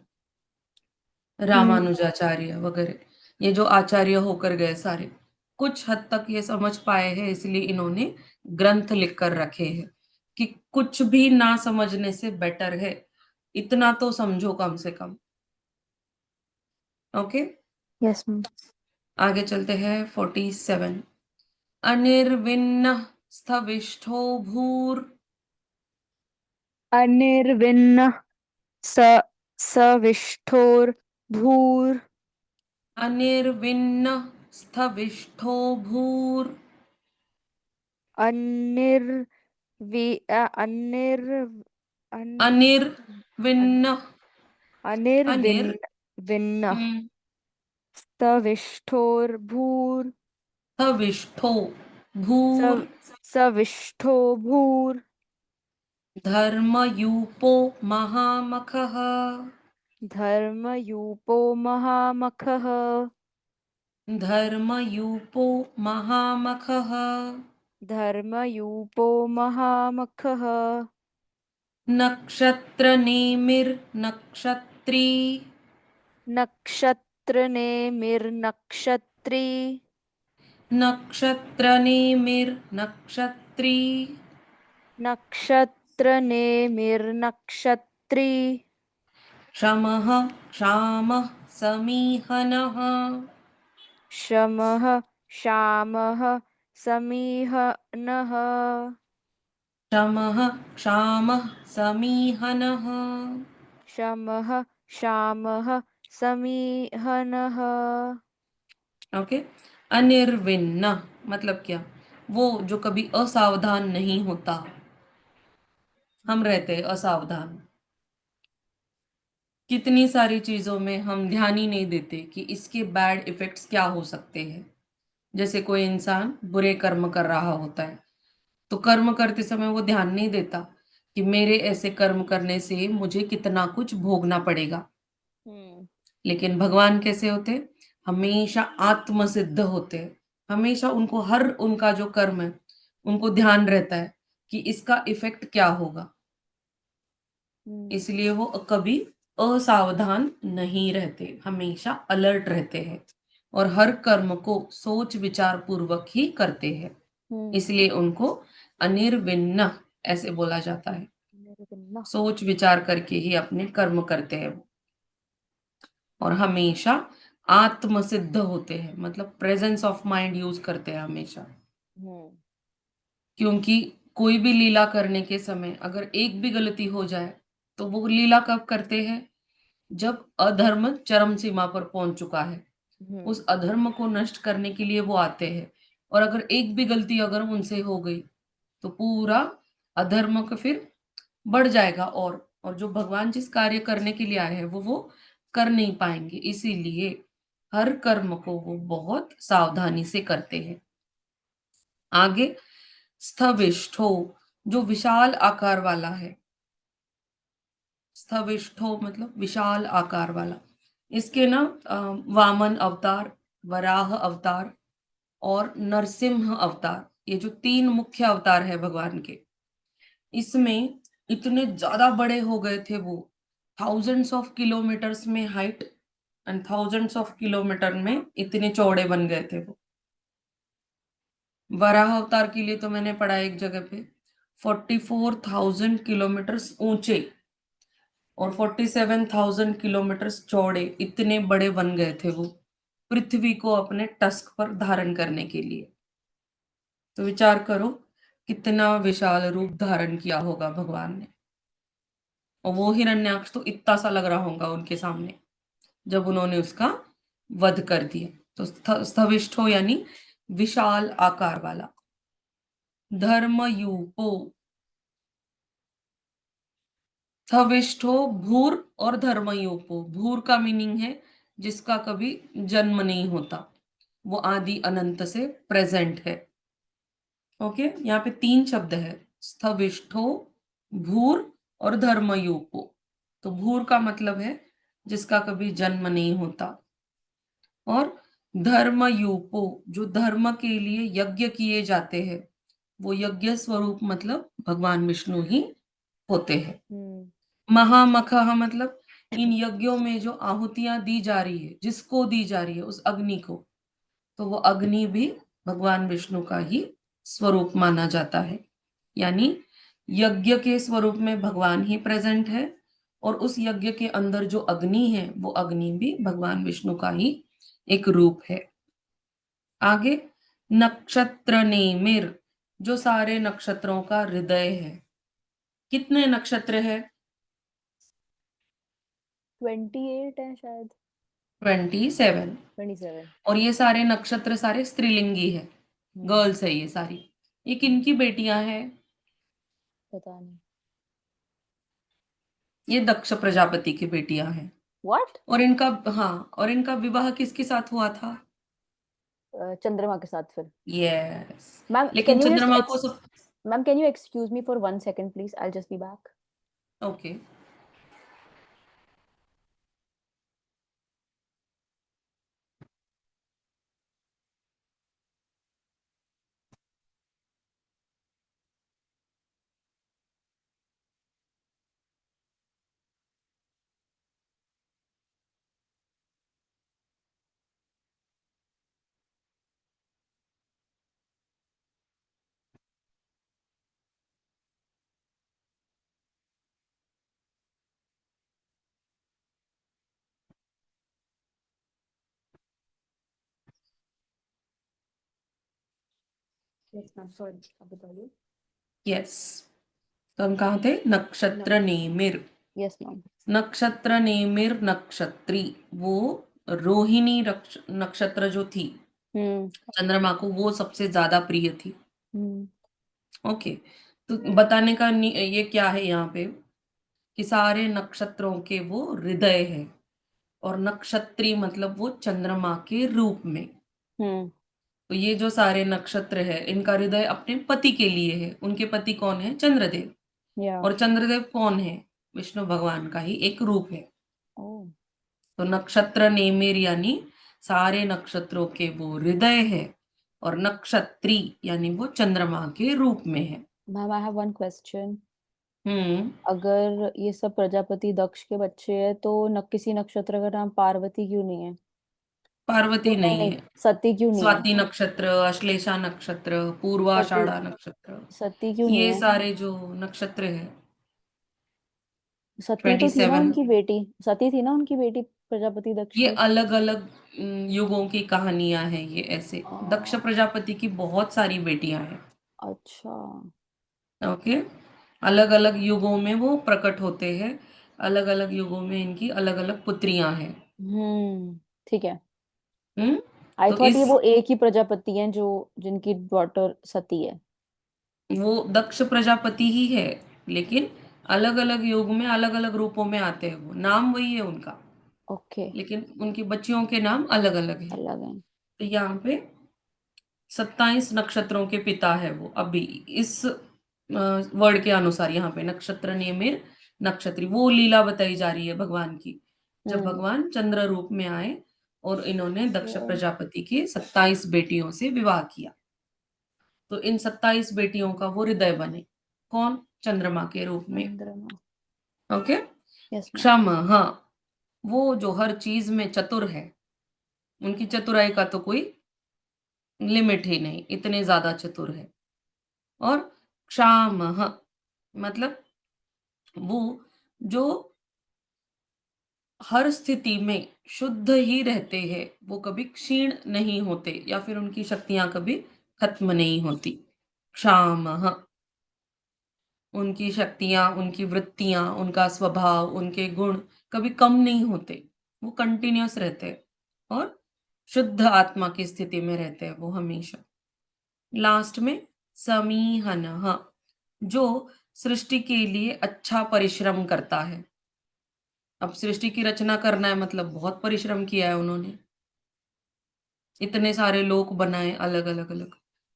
रामानुजाचार्य वगैरह। ये जो आचार्य होकर गए सारे, कुछ हद तक ये समझ पाए हैं, इसलिए इन्होंने ग्रंथ लिख कर रखे हैं कि कुछ भी ना समझने से बेटर है, इतना तो समझो कम से कम। Okay, yes ma'am. आगे चलते हैं। 47, अनिर्विन्न स्थविष्ठो भूर। अनिर्विन्न स सविष्ठोर भूर। अनिर्विन्न स्थविष्ठो भूर। अनिर्वि अनिर् अन अन अनिर्विन्न। अनिर, अनिर्विन्न विन्न सविष्ठोर भूर। स्थविष्ठो स भूर। सविष्ठो भूर। धर्मयूपो महामखः। धर्मयूपो महामखः। धर्मयूपो महामखः। धर्मयूपो महामखः। नक्षत्रनेमिर्नक्षत्रों नक्षत्रनेमिर्नक्षत्री। नक्षत्रनेमिर्नक्षत्री। नक्षत्रनेमिर्नक्षत्री। क्षमः क्षामः समीहनः। शमः शामः समीहनः। क्षमः क्षामः समीहनः। शमः शामः समीहनः। ओके। अनिर्विण्ण मतलब क्या? वो जो कभी असावधान नहीं होता। हम रहते हैं असावधान, कितनी सारी चीजों में हम ध्यान ही नहीं देते कि इसके बैड इफेक्ट्स क्या हो सकते हैं। जैसे कोई इंसान बुरे कर्म कर रहा होता है, तो कर्म करते समय वो ध्यान नहीं देता कि मेरे ऐसे कर्म करने से मुझे कितना कुछ भोगना पड़ेगा। हम्म। लेकिन भगवान कैसे होते हैं? हमेशा आत्मसिद्ध होते हैं। हमेशा उनको हर उनका जो कर्म है उनको ध्यान रहता है कि इसका इफेक्ट क्या होगा। हम्म। इसलिए वो कभी असावधान नहीं रहते, हमेशा अलर्ट रहते हैं और हर कर्म को सोच विचार पूर्वक ही करते हैं। हम्म। इसलिए उनको अनिर्विण्ण ऐसे बोला जाता है। निर्विण्ण। सोच विचार करके ही अपने कर्म करते हैं वो, और हमेशा आत्मसिद्ध होते हैं, मतलब प्रेजेंस ऑफ माइंड यूज करते हैं हमेशा। हम्म। क्योंकि कोई भी लीला करने के समय अगर एक भी गलती हो जाए, तो वो लीला कब करते हैं? जब अधर्म चरम सीमा पर पहुंच चुका है, हम्म। उस अधर्म को नष्ट करने के लिए वो आते हैं। और अगर एक भी गलती अगर उनसे हो गई, तो पूरा अधर्म का फिर बढ़ जाएगा, और जो भगवान जिस कार्य करने के लिए आए हैं वो कर नहीं पाएंगे। इसीलिए हर कर्म को वो बहुत सावधानी से करते हैं। आगे, स्थविष्ठो जो विशाल आकार वाला है। स्थविष्ठो मतलब विशाल आकार वाला। इसके ना वामन अवतार, वराह अवतार और नरसिंह अवतार, ये जो तीन मुख्य अवतार है भगवान के, इसमें इतने ज्यादा बड़े हो गए थे वो। थाउजेंड्स ऑफ किलोमीटर्स में height and thousands of kilometre में इतने चौड़े बन गए थे वो। वराह अवतार के लिए तो मैंने पढ़ा एक जगह पे 44,000 किलोमीटर्स ऊंचे और 47,000 किलोमीटर्स चौड़े, इतने बड़े बन गए थे वो पृथ्वी को अपने टस्क पर धारण करने के लिए। तो विचार करो कितना विशाल रूप धारण किया होगा भगवान ने। और वो हिरण्याक्ष तो इतना सा लग रहा होगा उनके सामने जब उन्होंने उसका वध कर दिया। तो स्थविष्ठो यानी विशाल आकार वाला। धर्मयूपो, स्थविष्ठो भूर और धर्मयूपो। भूर का मीनिंग है जिसका कभी जन्म नहीं होता, वो आदि अनंत से प्रेजेंट है। ओके, यहाँ पे तीन शब्द है, स्थविष्ठो, भूर और धर्मयूपो। तो भूर का मतलब है जिसका कभी जन्म नहीं होता, और धर्मयूपो जो धर्म के लिए यज्ञ किए जाते हैं, वो यज्ञ स्वरूप मतलब भगवान विष्णु ही होते हैं। हम्म। महामखः मतलब इन यज्ञों में जो आहुतियां दी जा रही है, जिसको दी जा रही है उस अग्नि को, तो वो अग्नि भी भगवान विष्णु का ही स्वरूप माना जाता है। यानी यज्ञ के स्वरूप में भगवान ही प्रेजेंट है, और उस यज्ञ के अंदर जो अग्नि है वो अग्नि भी भगवान विष्णु का ही एक रूप है। आगे, नक्षत्र नेमिर जो सारे नक्षत्रों का हृदय है। कितने नक्षत्र है? 28 है शायद। 27। 27। और ये सारे नक्षत्र सारे स्त्रीलिंगी है, हम्म। गर्ल्स है ये सारी। ये हम्म। किनकी बेटियां हैं? पता नहीं। ये दक्ष प्रजापति की बेटियां हैं। व्हाट? और इनका, हाँ, और इनका विवाह किसके साथ हुआ था? चंद्रमा के साथ फिर। यस। मैम लेकिन कैन यू जस्ट चंद्रमा को सब, ma'am can you excuse me for 1 second please, I just be back. Okay. Yes ma'am, sorry, आप बताइए। यस, तो हम कहाँ थे? नक्षत्र नेमिर। Yes ma'am. नक्षत्र नेमिर नक्षत्री, वो रोहिणी नक्षत्र जो थी हम्म। चंद्रमा को, वो सबसे ज्यादा प्रिय थी। हम्म। ओके, तो बताने का ये क्या है यहाँ पे कि सारे नक्षत्रों के वो हृदय है, और नक्षत्री मतलब वो चंद्रमा के रूप में। हम्म। तो ये जो सारे नक्षत्र है इनका हृदय अपने पति के लिए है। उनके पति कौन है? चंद्रदेव। या। और चंद्रदेव कौन है? विष्णु भगवान का ही एक रूप है। ओ। तो नक्षत्र नेमिर यानी सारे नक्षत्रों के वो हृदय है, और नक्षत्री यानी वो चंद्रमा के रूप में है। Ma'am, I have one question. Hmm. अगर ये सब प्रजापति दक्ष के बच्चे हैं तो किसी नक्षत्र का नाम पार्वती क्यों नहीं है? पार्वती नहीं नहीं नहीं, है। सती क्यों नहीं है? स्वाति नक्षत्र, अश्लेषा नक्षत्र, सती, पूर्वाषाढ़ा नक्षत्र, सती क्यों नहीं ये है? सारे जो नक्षत्र है। सती तो थी ना 27। उनकी बेटी, सती थी ना उनकी बेटी प्रजापति दक्ष ये की। अलग अलग युगों की कहानियां हैं ये ऐसे। दक्ष आ, प्रजापति की बहुत सारी बेटियां हैं। अच्छा। ओके, अलग अलग युगों में वो प्रकट होते हैं। अलग अलग युगों में इनकी अलग अलग पुत्रियां हैं। ठीक है। हम्म। आई तो थॉट ये इस वो एक ही प्रजापति हैं जो, जिनकी डॉटर सती है। वो दक्ष प्रजापति ही है, लेकिन अलग अलग युग में अलग अलग रूपों में आते हैं। वो नाम वही है उनका, ओके। लेकिन उनकी बच्चियों के नाम अलग अलग हैं। अलग है। तो यहाँ पे 27 नक्षत्रों के पिता है वो। अभी इस वर्ड के अनुसार यहाँ पे नक्षत्र नेमिर नक्षत्री, वो लीला बताई जा रही है भगवान की, जब हम्म। भगवान चंद्र रूप में आए और इन्होंने दक्ष तो प्रजापति की 27 बेटियों से विवाह किया। तो इन 27 बेटियों का वो हृदय बने। कौन? चंद्रमा के रूप में। चंद्रमा। ओके। Yes ma'am. क्षमा, हाँ, वो जो हर चीज में चतुर है, उनकी चतुराई का तो कोई लिमिट ही नहीं, इतने ज्यादा चतुर है। और क्षामः मतलब वो जो हर स्थिति में शुद्ध ही रहते हैं, वो कभी क्षीण नहीं होते, या फिर उनकी शक्तियां कभी खत्म नहीं होती। क्षामः, उनकी शक्तियां, उनकी वृत्तियां, उनका स्वभाव, उनके गुण कभी कम नहीं होते। वो कंटिन्यूअस रहते हैं और शुद्ध आत्मा की स्थिति में रहते हैं वो हमेशा। लास्ट में समीहनः, जो सृष्टि के लिए अच्छा परिश्रम करता है। अब सृष्टि की रचना करना है मतलब बहुत परिश्रम किया है उन्होंने, इतने सारे लोक बनाए अलग अलग अलग,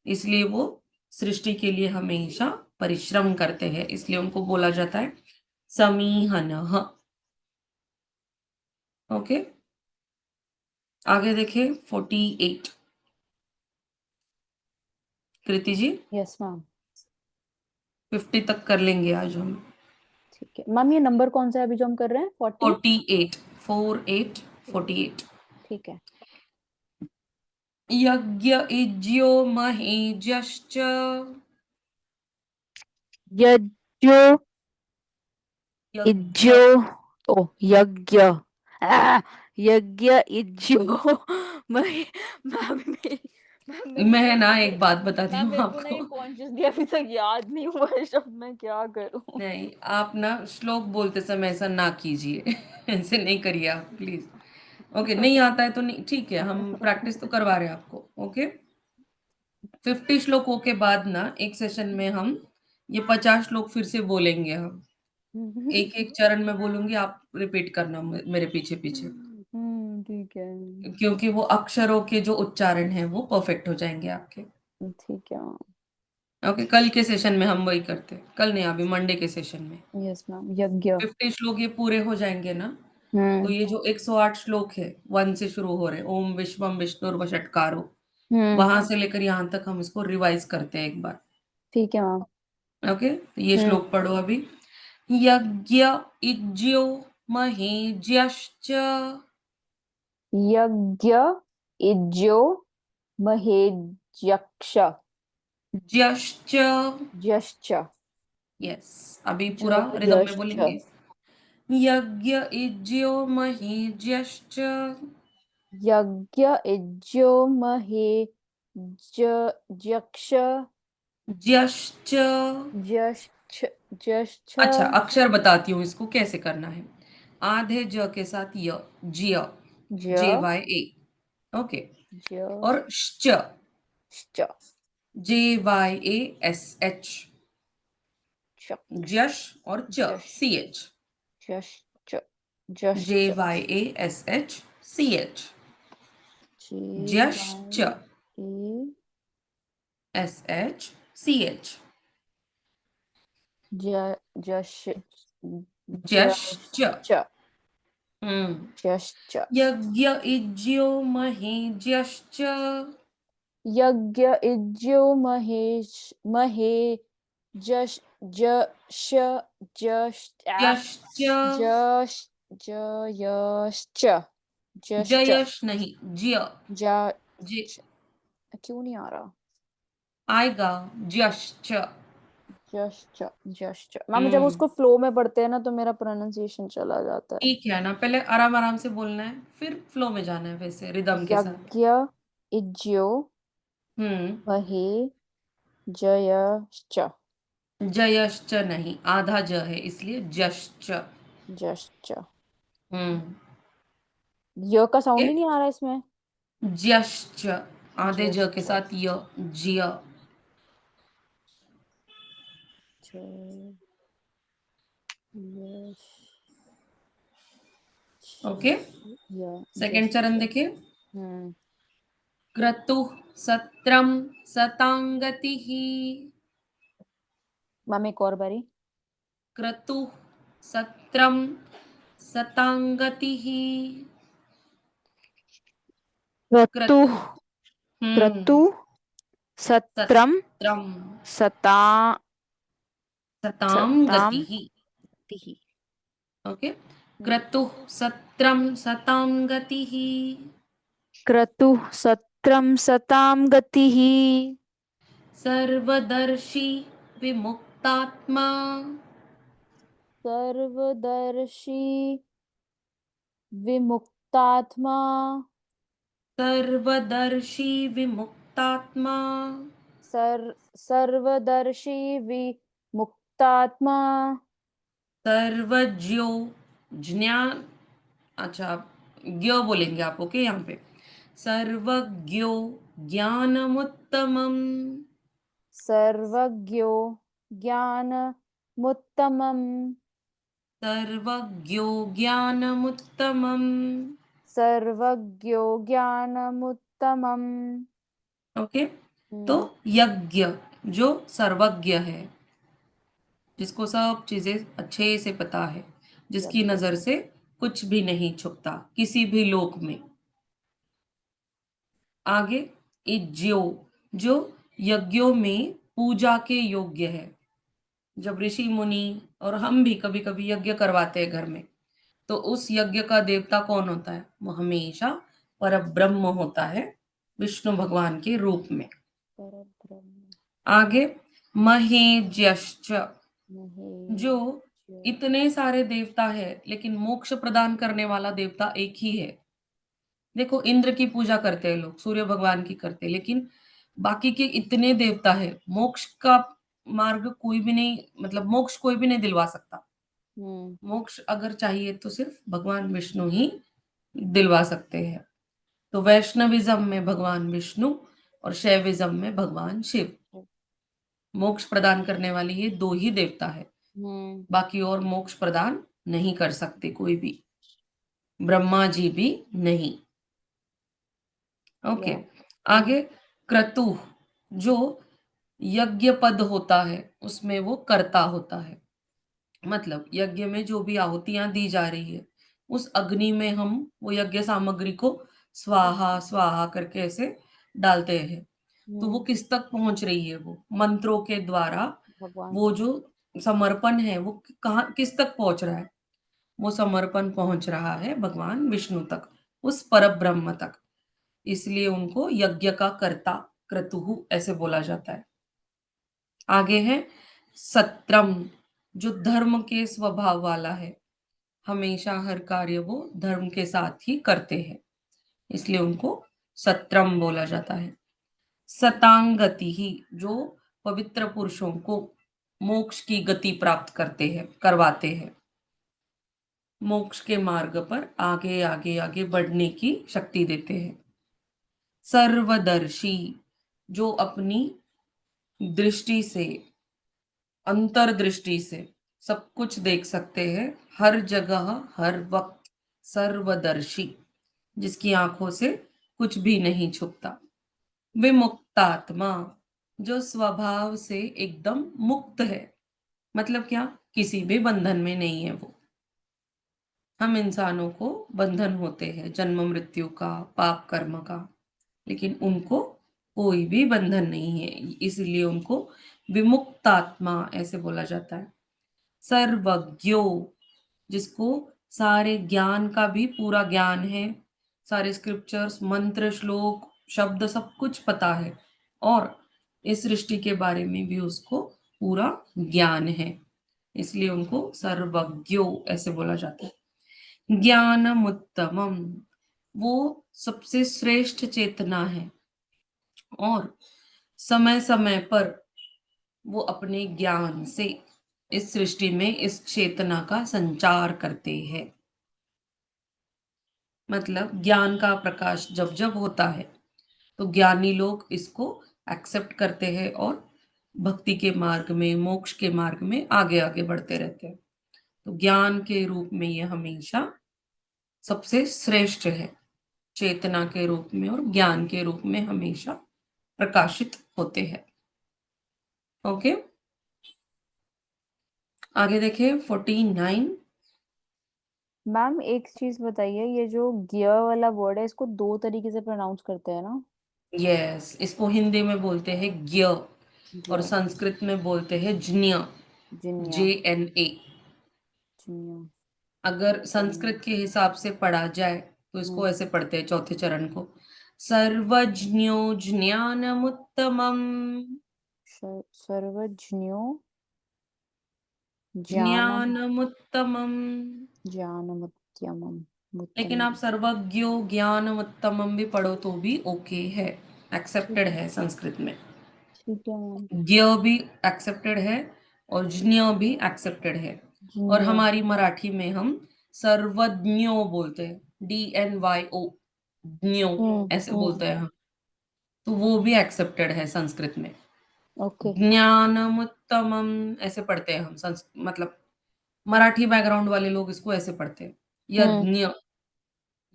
इसलिए वो सृष्टि के लिए हमेशा परिश्रम करते हैं, इसलिए उनको बोला जाता है समीहनः। ओके, आगे देखिए 48। कृति जी, यस मैम। 50 तक कर लेंगे आज हम। ठीक है मैम, ये नंबर कौन सा है अभी जो हम कर रहे हैं? 40। 48, 48, 48। ठीक है। यज्ञ इज्यो महेज्यश्च। यज्ञो, यज्ञ, इज्यो, ओ यज्ञ, आ, यज्ञ इज्यो मैं मैम मैम मेरे को मैं ना ये एक बात बताती मैम हूँ मेरे को ना ये आपको। कॉन्शियसली अभी तक याद नहीं हुआ है शब्द, मैं क्या करूं? नहीं, आप ना श्लोक बोलते समय ऐसा ना कीजिए। ऐसे नहीं करिए आप प्लीज। ओके, नहीं आता है तो नहीं, ठीक है, हम प्रैक्टिस तो करवा रहे हैं आपको। ओके, 50 श्लोकों के बाद ना एक सेशन में हम ये 50 श्लोक फिर से बोलेंगे हम। एक एक चरण में बोलूंगी, आप रिपीट करना मेरे पीछे पीछे, ठीक है। क्योंकि वो अक्षरों के जो उच्चारण है वो परफेक्ट हो जाएंगे आपके। ठीक है। ओके, कल के सेशन में हम वही करते हैं, कल नहीं, अभी मंडे के सेशन में यस मैम, यज्ञ। 50 श्लोक ये पूरे हो जाएंगे ना। तो हम्म। ये जो 108 श्लोक है, 1 से शुरू हो रहे हैं, ओम विश्वम विष्णुर्वषट्कारो, हम्म। वहां से लेकर यहाँ तक हम इसको रिवाइज करते हैं एक बार। ठीक है मैम। ओके, तो ये हम्म। श्लोक पढ़ो अभी। यज्ञ इज्यो महेज्यश्च। यज्ञ इज्यो महेज्यक्ष ज्यश्च। जश्च यस, अभी ज पूरा रिदम में जश्च बोलेंगे। यज्ञ इज्यो महेज्यश्च। यज्ञ इज्यो महेज्यक्ष ज्यश्च। जश्च, जश्च, अच्छा, अक्षर बताती हूँ इसको कैसे करना है। आधे ज के साथ य, ज्य, जे ज, वाई ए। ओके। ज, और श्च, श्च, J Y A S H. च, जश और च, जश, सी एच। जश्च, जे जश्च, Y A S H C H. J जश्च, Y A, S H C H. ज, जश, जश्च। जश्च, हम्म। जश्च, यज्ञ इज्यो महे जश्च। यज्ञ इज्यो महेश, महे, जश, जश, जश, यश्च। जश, जयश्च, जश्च, जयश नहीं, ज्य। जा, जे क्यों नहीं आ रहा? आएगा। जश्च। जश्च, जश्च मैम, जब हम्म। उसको फ्लो में पढ़ते हैं ना तो मेरा प्रोनाउंसिएशन चला जाता है। ठीक है ना, पहले आराम आराम से बोलना है, फिर फ्लो में जाना है वैसे रिदम के साथ। यज्ञ इज्यो हम्म। महे, जयश्च, जयश्च नहीं, आधा ज है इसलिए जश्च। जश्च, हम्म। य का ओके। साउंड ही नहीं आ रहा इसमें। जश्च, आधे ज के जश्च, साथ य, ज्य। ज, यश, ओके। सेकंड चरण जश्च। देखिए। हम्म। क्रतुः सत्रम सतांगतिः। मैम एक और बारी। क्रतुः सत्रम सतांगतिः। क्रतु, क्रतुः। क्रतु, हम्म। सत्रम, सत्रम सता, सतां सताम, गतिः। तिहि। ओके। क्रतुः सत्रम सतां गतिः। क्रतुः सत्रम सताम गतिः। सर्वदर्शी विमुक्तात्मा। सर्वदर्शी विमुक्तात्मा। सर्वदर्शी विमुक्तात्मा। सर्वदर्शी विमुक्तात्मा। सर्वज्ञो ज्ञान। अच्छा, ज्ञ बोलेंगे आप। ओके, यहाँ पे सर्वज्ञो ज्ञानमुत्तमम्। सर्वज्ञो ज्ञानमुत्तमम्। सर्वज्ञो ज्ञानमुत्तमम्। सर्वज्ञो ज्ञानमुत्तमम्। ओके। तो हम्म। यज्ञ जो सर्वज्ञ है, जिसको सब चीजें अच्छे से पता है, जिसकी यज्ञ। नजर से कुछ भी नहीं छुपता किसी भी लोक में। आगे इज्यो, जो यज्ञों में पूजा के योग्य है। जब ऋषि मुनि और हम भी कभी कभी यज्ञ करवाते हैं घर में, तो उस यज्ञ का देवता कौन होता है? वो हमेशा परब्रह्म होता है, विष्णु भगवान के रूप में। परब्रह्म। आगे महेज्यश्च, जो महेश। इतने सारे देवता है लेकिन मोक्ष प्रदान करने वाला देवता एक ही है। देखो, इंद्र की पूजा करते हैं लोग, सूर्य भगवान की करते हैं, लेकिन बाकी के इतने देवता है, मोक्ष का मार्ग कोई भी नहीं, मतलब मोक्ष कोई भी नहीं दिलवा सकता। हम्म। मोक्ष अगर चाहिए तो सिर्फ भगवान विष्णु ही दिलवा सकते हैं। तो वैष्णविज्म में भगवान विष्णु और शैविज्म में भगवान शिव मोक्ष प्रदान करने वाली ये दो ही देवता है। हम्म। बाकी और मोक्ष प्रदान नहीं कर सकते कोई भी, ब्रह्मा जी भी नहीं। ओके। या। आगे क्रतु, जो यज्ञ पद होता है उसमें वो कर्ता होता है। मतलब यज्ञ में जो भी आहुतियां दी जा रही है, उस अग्नि में हम वो यज्ञ सामग्री को स्वाहा स्वाहा करके ऐसे डालते हैं। तो वो हम्म। किस तक पहुंच रही है? वो मंत्रों के द्वारा भगवान वो तक। जो समर्पण है वो कहाँ किस तक पहुंच रहा है? वो समर्पण पहुंच रहा है भगवान विष्णु तक, उस परब्रह्म तक। इसलिए उनको यज्ञ का कर्ता, क्रतुहु ऐसे बोला जाता है। आगे है सत्रम, जो धर्म के स्वभाव वाला है, हमेशा हर कार्य वो धर्म के साथ ही करते हैं, इसलिए उनको सत्रम बोला जाता है। सतांगति ही, जो पवित्र पुरुषों को मोक्ष की गति प्राप्त करवाते हैं। मोक्ष के मार्ग पर आगे आगे आगे बढ़ने की शक्ति देते हैं। सर्वदर्शी, जो अपनी दृष्टि से, अंतर्दृष्टि से सब कुछ देख सकते हैं, हर जगह हर वक्त। सर्वदर्शी, जिसकी आंखों से कुछ भी नहीं छुपता। विमुक्तात्मा, जो स्वभाव से एकदम मुक्त है। मतलब क्या? किसी भी बंधन में नहीं है वो। हम इंसानों को बंधन होते हैं जन्म मृत्यु का, पाप कर्म का, लेकिन उनको कोई भी बंधन नहीं है, इसलिए उनको विमुक्तात्मा ऐसे बोला जाता है। सर्वज्ञो, जिसको सारे ज्ञान का भी पूरा ज्ञान है, सारे स्क्रिप्चर्स, मंत्र, श्लोक, शब्द सब कुछ पता है, और इस सृष्टि के बारे में भी उसको पूरा ज्ञान है, इसलिए उनको सर्वज्ञो ऐसे बोला जाता है। ज्ञानमुत्तमम, वो सबसे श्रेष्ठ चेतना है, और समय समय पर वो अपने ज्ञान से इस सृष्टि में इस चेतना का संचार करते हैं। मतलब ज्ञान का प्रकाश जब जब होता है तो ज्ञानी लोग इसको एक्सेप्ट करते हैं और भक्ति के मार्ग में, मोक्ष के मार्ग में आगे आगे बढ़ते रहते हैं। तो ज्ञान के रूप में ये हमेशा सबसे श्रेष्ठ है, चेतना के रूप में और ज्ञान के रूप में हमेशा प्रकाशित होते हैं। ओके, आगे देखें 49। मैम एक चीज बताइए, ये जो गियर वाला वर्ड है इसको दो तरीके से प्रोनाउंस करते हैं ना? यस, इसको हिंदी में बोलते हैं ज्ञ, और गियर। संस्कृत में बोलते हैं ज्ञ, जिन्या। JNA। जिन्या। अगर जिन्या। संस्कृत के हिसाब से पढ़ा जाए तो इसको हम्म। ऐसे पढ़ते हैं चौथे चरण को, सर्वज्ञो ज्ञानमुत्तमम्। सर्वज्ञो ज्ञानम। ज्ञानमुत्तमम्। ज्ञानमुत्तमम। लेकिन आप मुत्तमम। सर्वज्ञो ज्ञानमुत्तमम् भी पढ़ो तो भी ओके है, ठीक एक्सेप्टेड है। है संस्कृत में। ठीक है मैम। ज्ञ भी एक्सेप्टेड है और ज्ञ भी एक्सेप्टेड है। और जिन्या। हमारी मराठी में हम सर्वज्ञो बोलते हैं, DNYO, ज्ञो ऐसे हम्म। बोलते हैं हम, तो वो भी एक्सेप्टेड है संस्कृत में। ओके। ज्ञानमुत्तमम ऐसे पढ़ते हैं हम, मतलब मराठी बैकग्राउंड वाले लोग इसको ऐसे पढ़ते हैं। हम्म। यज्ञ,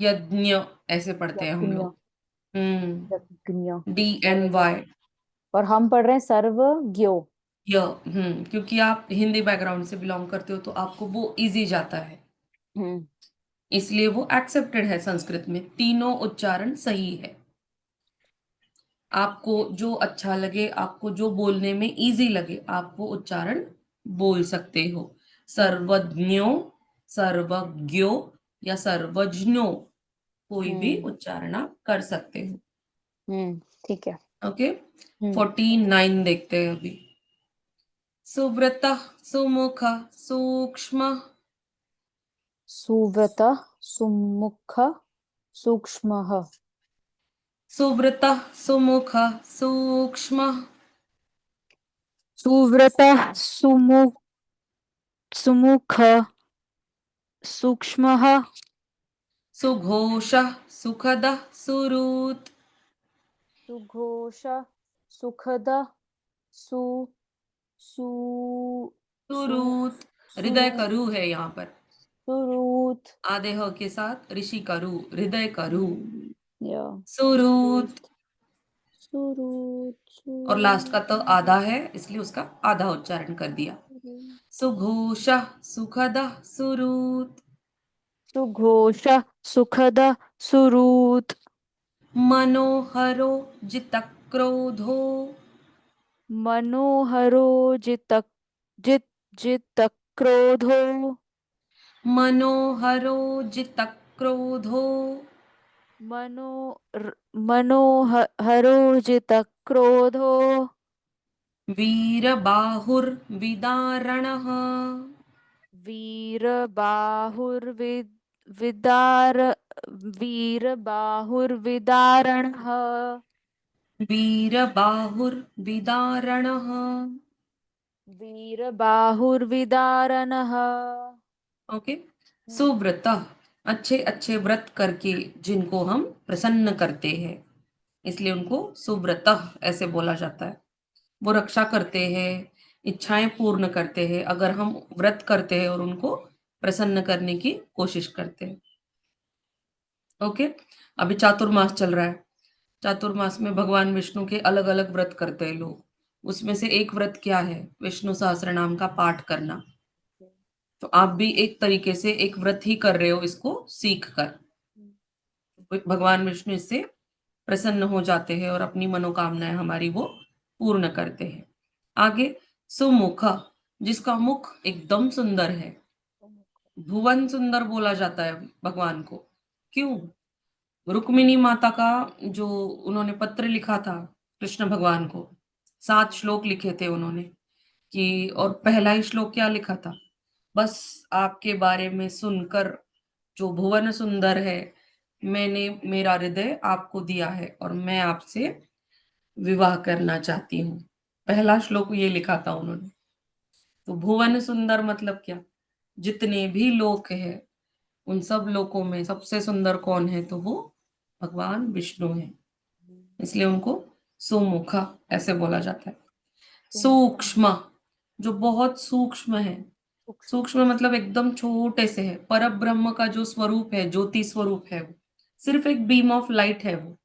यज्ञ ऐसे पढ़ते हैं हम यज्ञ। लोग। हम्म, यज्ञ। DNY, सर्व। और हम पढ़ रहे हैं सर्वज्ञो। य। क्योंकि आप हिंदी बैकग्राउंड से बिलोंग करते हो तो आपको वो इजी जाता है, हम्म। इसलिए वो एक्सेप्टेड है संस्कृत में, तीनों उच्चारण सही है। आपको जो अच्छा लगे, आपको जो बोलने में इजी लगे, आप वो उच्चारण बोल सकते हो। हम्म। सर्वज्ञो, सर्वज्ञो या सर्वज्ञो, कोई भी हम्म। उच्चारण आप कर सकते हो। ठीक है। ओके, हम्म। 49 देखते हैं अभी। सुव्रतः सुमुखः सूक्ष्मः। सुव्रतः सुमुखः सूक्ष्मः। सुव्रतः सुमुखः सूक्ष्मः। सुव्रतः सुमुखः सूक्ष्मः। सुघोषः सुखदः सुहृत्। सुघोषः सुखदः सु सु सु सुहृत्, हृदय सुरु का रू है यहाँ पर, सुरुत। आधे ह के साथ ऋषि का रू, हृदय का रू। या। सुहृत्, सुरुत। सुरुत। और लास्ट का तो आधा है इसलिए उसका आधा उच्चारण कर दिया। सुघोषः सुखदः सुहृत्। सुघोषः सुखदः सुरुत। मनोहरो जितक्रोधो। मनोहरो जित जितक्रोधो। मनोहरो जितक्रोधो। मनो मनोहरो जितक्रोधो। वीरबाहुर्विदारणः। वीरबाहुर्विदार वीरबाहुर्विदारणः। वीरबाहुर्विदारणः। वीरबाहुर्विदारणः। ओके। हम्म। सुव्रतः, अच्छे अच्छे व्रत करके जिनको हम प्रसन्न करते हैं, इसलिए उनको सुव्रतः ऐसे बोला जाता है। वो रक्षा करते हैं, इच्छाएं पूर्ण करते हैं, अगर हम व्रत करते हैं और उनको प्रसन्न करने की कोशिश करते हैं। ओके। अभी चातुर्मास चल रहा है। चातुर्मास में भगवान विष्णु के अलग अलग व्रत करते हैं लोग। उसमें से एक व्रत क्या है? विष्णु सहस्त्र नाम का पाठ करना। तो आप भी एक तरीके से एक व्रत ही कर रहे हो, इसको सीख कर। भगवान विष्णु इससे प्रसन्न हो जाते हैं और अपनी मनोकामनाएं हमारी वो पूर्ण करते हैं। आगे, सुमुख, जिसका मुख एकदम सुंदर है। भुवन सुंदर बोला जाता है भगवान को। क्यों? रुक्मिणी माता का जो उन्होंने पत्र लिखा था कृष्ण भगवान को, 7 श्लोक लिखे थे उन्होंने, कि और पहला ही श्लोक क्या लिखा था? बस आपके बारे में सुनकर, जो भुवन सुंदर है, मैंने मेरा हृदय आपको दिया है और मैं आपसे विवाह करना चाहती हूँ। पहला श्लोक ये लिखा था उन्होंने। तो भुवन सुंदर मतलब क्या? जितने भी लोक हैं, उन सब लोकों में सबसे सुंदर कौन है? तो वो भगवान विष्णु है। इसलिए उनको सुमुखा ऐसे बोला जाता है। सूक्ष्म, जो बहुत सूक्ष्म है। सूक्ष्म। सूक्ष्म मतलब एकदम छोटे से है। पर ब्रह्म का जो स्वरूप है, ज्योति स्वरूप है, वो सिर्फ एक बीम ऑफ लाइट है। वो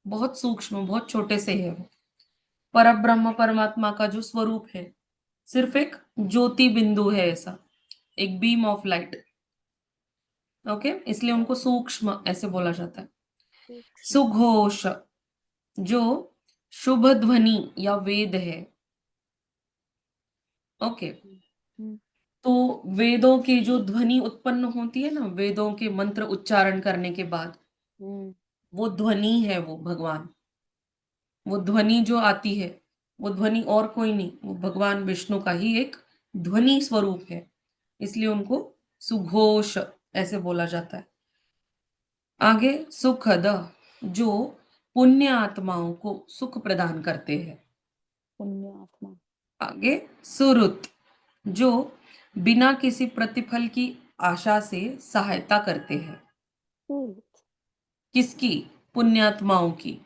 बहुत सूक्ष्म, बहुत छोटे से है वो। पर ब्रह्म परमात्मा का जो स्वरूप है, सिर्फ एक ज्योति बिंदु है, ऐसा एक बीम ऑफ लाइट। ओके, इसलिए उनको सूक्ष्म ऐसे बोला जाता है। सूक्ष्म। सुघोष, जो शुभ ध्वनि या वेद है। ओके। हम्म। तो वेदों की जो ध्वनि उत्पन्न होती है ना, वेदों के मंत्र उच्चारण करने के बाद, हम्म। वो ध्वनि है वो भगवान। वो ध्वनि जो आती है, वो ध्वनि और कोई नहीं, वो भगवान विष्णु का ही एक ध्वनि स्वरूप है। इसलिए उनको सुघोष ऐसे बोला जाता है। आगे, सुखद, जो पुण्य आत्माओं को सुख प्रदान करते हैं। पुण्यात्मा। आगे, सुरुत, जो बिना किसी प्रतिफल की आशा से सहायता करते हैं। सूरज। किसकी? पुण्यात्माओं की।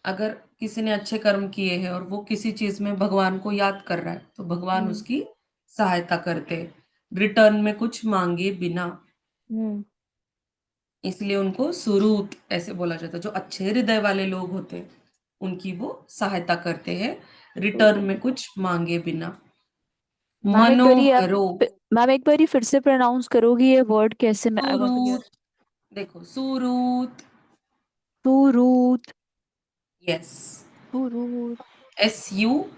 अगर किसी ने अच्छे कर्म किए हैं और वो किसी चीज में भगवान को याद कर रहा है, तो भगवान हम्म। उसकी सहायता करते हैं, रिटर्न में कुछ मांगे बिना। हम्म। इसलिए उनको सुरूत ऐसे बोला जाता है। जो अच्छे हृदय वाले लोग होते हैं, उनकी वो सहायता करते हैं, रिटर्न सूरज। में कुछ मांगे बिना। मैम एक बारी आप, मनोहरो। मैम एक बारी फिर से प्रोनाउंस करोगी ये वर्ड कैसे? मैं आई वांट टू हियर। सुरूत, देखो, सुरूत। सुरूत। यस। सुरूत। SUHRUT।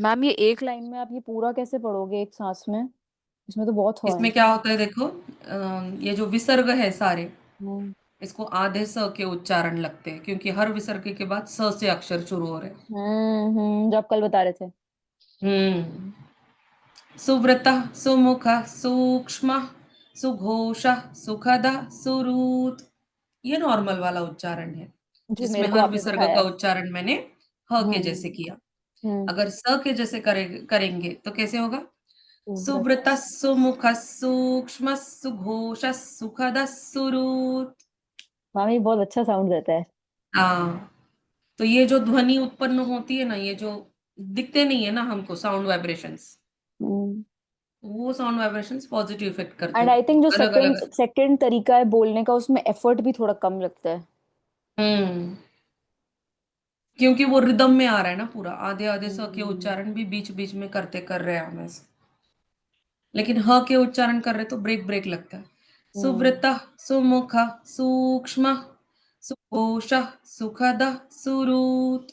मैम ये एक लाइन में आप ये पूरा कैसे पढ़ोगे एक सांस में? इसमें तो बहुत है। इसमें क्या होता है देखो, ये जो विसर्ग है सारे, हम्म। इसको आधे स के उच्चारण लगते हैं, क्योंकि हर विसर्ग के बाद स से अक्षर शुरू हो रहे हैं। जो आप कल बता रहे थे। हम्म। सुव्रतः, सुमुखः, सूक्ष्मः, सुघोषः, सुखदः, सुरुत। ये नॉर्मल वाला उच्चारण है, जो जिसमें मेरे को हर आपने विसर्ग सिखाया का है। उच्चारण मैंने ह के जैसे हम्म। किया। हम्म। अगर स के जैसे करेंगे तो कैसे होगा? सुव्रत। सुव्रतः, सुमुखः, सूक्ष्मः, सुघोषः, सुखदः, सुरुत। मैम ये बहुत अच्छा साउंड रहता है। हाँ। तो ये जो ध्वनि उत्पन्न होती है ना, ये जो दिखते नहीं है ना हमको साउंड वाइब्रेशंस, हम्म। वो साउंड वाइब्रेशंस पॉजिटिव इफेक्ट करते एंड हैं। आई थिंक जो अलग सेकंड अलग। सेकंड तरीका है बोलने का, उसमें एफर्ट भी थोड़ा कम लगता है। हम्म। क्योंकि वो रिदम में आ रहा है ना पूरा, आधे आधे स के हम्म। उच्चारण भी बीच बीच में कर रहे हैं हम ऐसे। लेकिन ह के उच्चारण कर रहे तो ब्रेक ब्रेक लगता है। हम्म। सुव्रतः, सुमुखः, सूक्ष्मः, सुघोषः, सुखदः, सुरुत।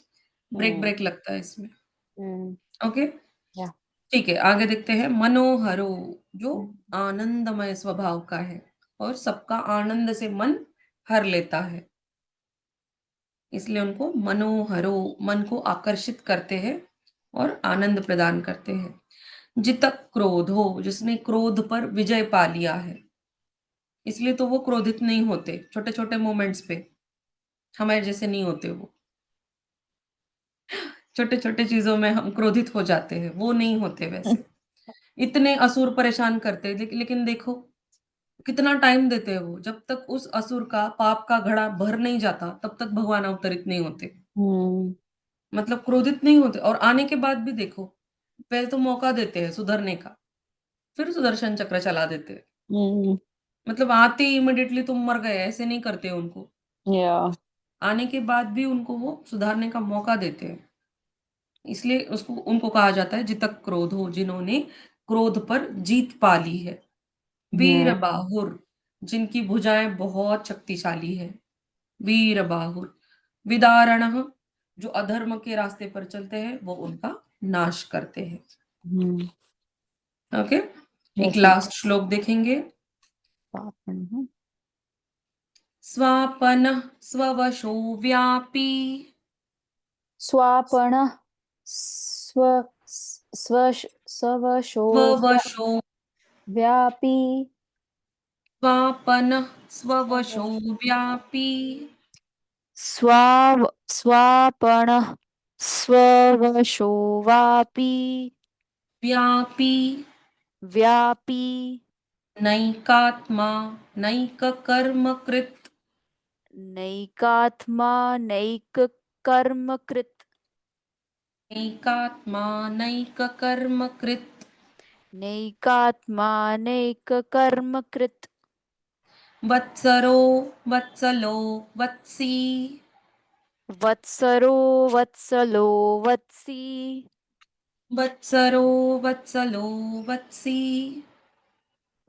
ब्रेक हम्म। ब्रेक लगता है इसमें। हम्म। ओके। या। ठीक है, आगे देखते हैं। मनोहरो, जो हम्म। आनंदमय स्वभाव का है और सबका आनंद से मन हर लेता है, इसलिए उनको मनोहरो, मन को आकर्षित करते हैं और आनंद प्रदान करते हैं। जित क्रोधो, जिसने क्रोध पर विजय पा लिया है, इसलिए तो वो क्रोधित नहीं होते छोटे छोटे मोमेंट्स पे। हमारे जैसे नहीं होते वो। छोटे-छोटे चीज़ों में हम क्रोधित हो जाते हैं, वो नहीं होते वैसे। इतने असुर परेशान करते हैं, लेकिन देखो कितना टाइम देते हैं वो, जब तक उस असुर का पाप का घड़ा भर नहीं जाता, तब तक भगवान अवतरित नहीं होते। हम्म। मतलब क्रोधित नहीं होते और आने के बाद भी देखो, पहले तो मौका देते हैं सुधरने का, फिर सुदर्शन चक्र चला देते हैं। हम्म। मतलब आते ही इमीडिएटली तुम मर गए, ऐसे नहीं करते उनको। या। आने के बाद भी उनको वो सुधारने का मौका देते हैं। इसलिए उसको उनको कहा जाता है जितक क्रोध हो, जिन्होंने क्रोध पर जीत पा ली है। वीर हम्म। बाहुर, जिनकी भुजाएँ बहुत शक्तिशाली है। वीर बाहुर, विदारणः, जो अधर्म के रास्ते पर चलते हैं, वो उनका नाश करते हैं। हम्म। ओके? एक यस मैम। लास्ट श्लोक देखेंगे। पापन। स्वापनः स्ववशो व्यापी, स्वापन स्व स्व स्वशो स्ववशो व्यापी। स्वापनः स्ववशो स्ववश व्यापी, स्वापनः स्ववशो वापी। व्यापी व्यापी। नैकात्मा नैककर्मकृत्, नैकात्मा नैककर्मकृत्। नैकात्मा नैककर्मकृत्, नैकात्मा नैककर्मकृत्। वत्सरो वत्सलो वत्सी, वत्सरो वत्सलो वत्सी। वत्सरो वत्सलो वत्सी,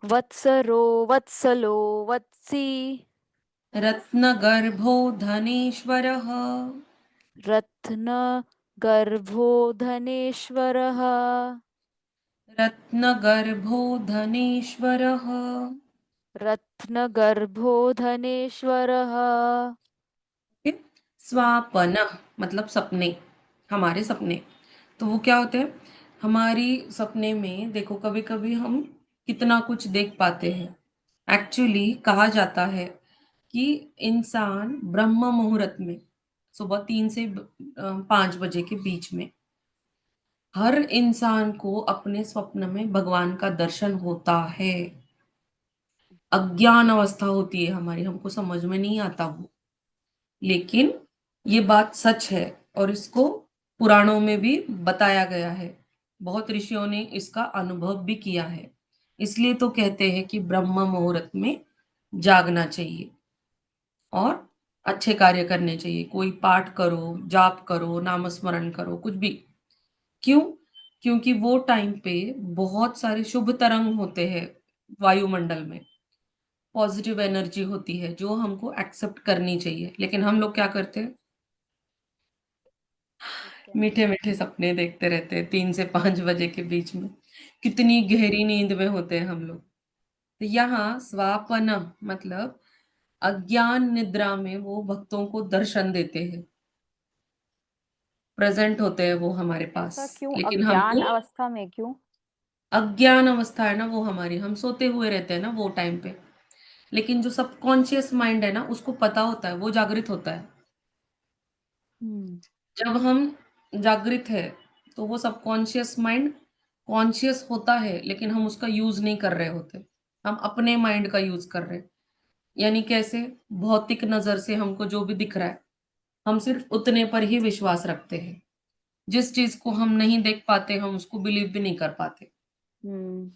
वत्सरो वत्सलो वत्सी। रत्नगर्भो धनेश्वरः, रत्नगर्भो धनेश्वरः। रत्नगर्भो धनेश्वरः। रत्नगर्भो धनेश्वरः। फिर स्वापनः मतलब सपने, हमारे सपने। तो वो क्या होते हैं? हमारी सपने में देखो कभी-कभी हम कितना कुछ देख पाते हैं। एक्चुअली कहा जाता है कि इंसान ब्रह्म मुहूर्त में सुबह 3 से 5 बजे के बीच में हर इंसान को अपने स्वप्न में भगवान का दर्शन होता है। अज्ञान अवस्था होती है हमारी, हमको समझ में नहीं आता वो। लेकिन ये बात सच है और इसको पुराणों में भी बताया गया है। बहुत ऋषियों ने इसका अनुभव भी किया है। इसलिए तो कहते हैं कि ब्रह्म मुहूर्त में जागना चाहिए और अच्छे कार्य करने चाहिए। कोई पाठ करो, जाप करो, नामस्मरण करो, कुछ भी। क्यों? क्योंकि वो टाइम पे बहुत सारे शुभ तरंग होते हैं वायुमंडल में। पॉजिटिव एनर्जी होती है जो हमको एक्सेप्ट करनी चाहिए। लेकिन हम लोग क्या करते हैं? क्या? मीठे-मीठे सपने देखते रहते हैं 3 से 5 बजे के बीच में। कितनी गहरी नींद में होते हैं हम लोग। तो यहाँ स्वापनम मतलब अज्ञान निद्रा में वो भक्तों को दर्शन देते हैं। प्रेज़ेंट होते हैं वो हमारे पास। ऐसा क्यों? लेकिन अज्ञान हमको अवस्था में क्यों? अज्ञान अवस्था है ना वो हमारी, हम सोते हुए रहते हैं ना वो टाइम पे। लेकिन जो सबकॉन्शियस माइंड है ना उसको पता होता है, वो जागृत होता है। हम्म। जब हम जागृत है तो वो सबकॉन्शियस माइंड कॉन्शियस होता है लेकिन हम उसका यूज नहीं कर रहे होते। हम अपने माइंड का यूज कर रहे हैं। यानी कैसे? भौतिक नजर से हमको जो भी दिख रहा है हम सिर्फ उतने पर ही विश्वास रखते हैं। जिस चीज को हम नहीं देख पाते हम उसको बिलीव भी नहीं कर पाते। हम्म।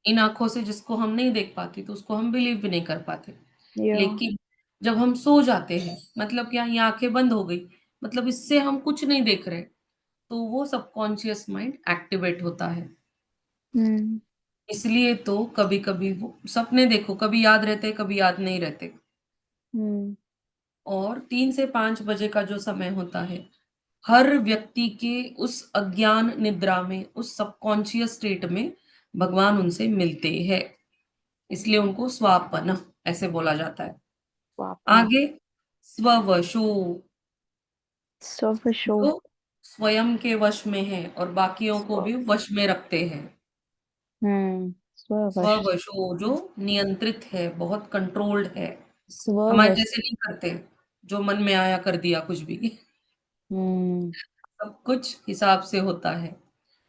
इन आंखों से जिसको हम नहीं देख पाते तो उसको हम बिलीव भी नहीं कर पाते। या। लेकिन जब हम सो जाते हैं मतलब क्या, ये आंखें बंद हो गई, मतलब इससे हम कुछ नहीं देख रहे, तो वो सबकॉन्शियस माइंड एक्टिवेट होता है। हम्म। इसलिए तो कभी-कभी वो सपने देखो कभी याद रहते, कभी याद नहीं रहते। हम्म। और 3 से 5 बजे का जो समय होता है, हर व्यक्ति के उस अज्ञान निद्रा में, उस सबकॉन्शियस स्टेट में भगवान उनसे मिलते हैं। इसलिए उनको स्वापन ऐसे बोला जाता है। पापन। आगे स्ववशो, सब शो। जो स्वयं के वश में है और बाकियों को स्व। भी वश में रखते हैं। स्ववश। स्ववशो जो नियंत्रित है, बहुत कंट्रोल्ड है, हमारे स्ववश। जैसे नहीं करते। जो मन में आया कर दिया कुछ भी। हम्म। सब कुछ हिसाब से होता है।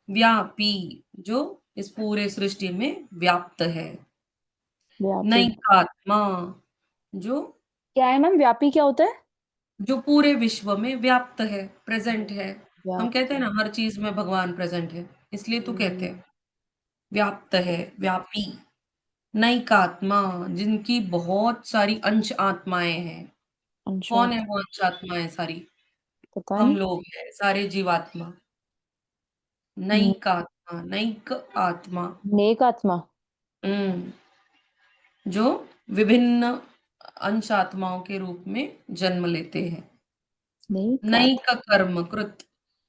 व्यापी, जो इस पूरे सृष्टि में व्याप्त है। व्यापी। नैकात्मा, जो क्या है मैम, व्यापी क्या होता है? जो पूरे विश्व में व्याप्त है, प्रेजेंट है। हम कहते व्याप्त। हैं ना हर चीज में भगवान प्रेजेंट है, इसलिए तो कहते हम्म। हैं व्याप्त है, व्यापी। नैकात्मा, जिनकी बहुत सारी अंश आत्माएं हैं। कौन अंशात। है वो अंश आत्माएं सारी? पता हम नहीं। लोग हैं सारे जीवात्मा। हम्म, नैकात्मा, नैक आत्मा। नेक आत्मा। हम्म, जो विभिन्न अंश आत्माओं के रूप में जन्म लेते हैं। नेक नैक आत्मा। कर्म कृत,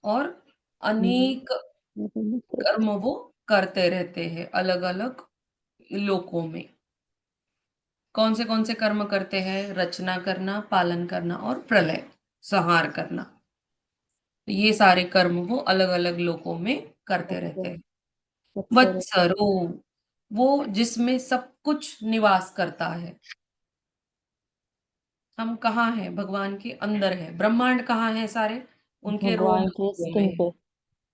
और अनेक कर्म हम्म। वो करते रहते हैं अलग अलग लोकों में। कौन से कर्म करते हैं? रचना करना, पालन करना और प्रलय, संहार करना। तो ये सारे कर्म वो अलग अलग लोकों में करते रहते हैं। वत्सर। वत्सरो, वो जिसमें सब कुछ निवास करता है। हम कहाँ हैं? भगवान के अंदर है। ब्रह्मांड कहाँ है? सारे उनके रोम भगवान के में स्किन है। पे।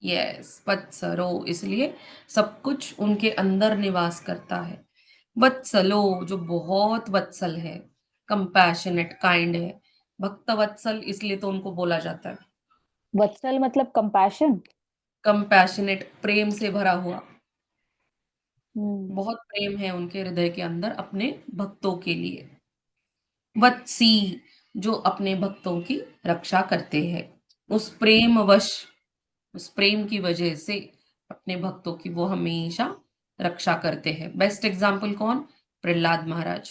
यस, वत्सरो, इसलिए सब कुछ उनके अंदर निवास करता है। वत्सलो, जो बहुत वत्सल है, कंपैशनेट, काइंड है। भक्त वत्सल इसलिए तो उनको बोला जाता है। वत्सल मतलब कंपैशन। कंपैशनेट, प्रेम से भरा हुआ। हम्म। बहुत प्रेम है उनके हृदय के अंदर अपने भक्तों के लिए। वत्सी, जो अपने भक्तों की रक्षा करते हैं। उस प्रेम वश, उस प्रेम की वजह से अपने भक्तों की वो हमेशा रक्षा करते हैं। बेस्ट एग्जाम्पल कौन? प्रहलाद महाराज।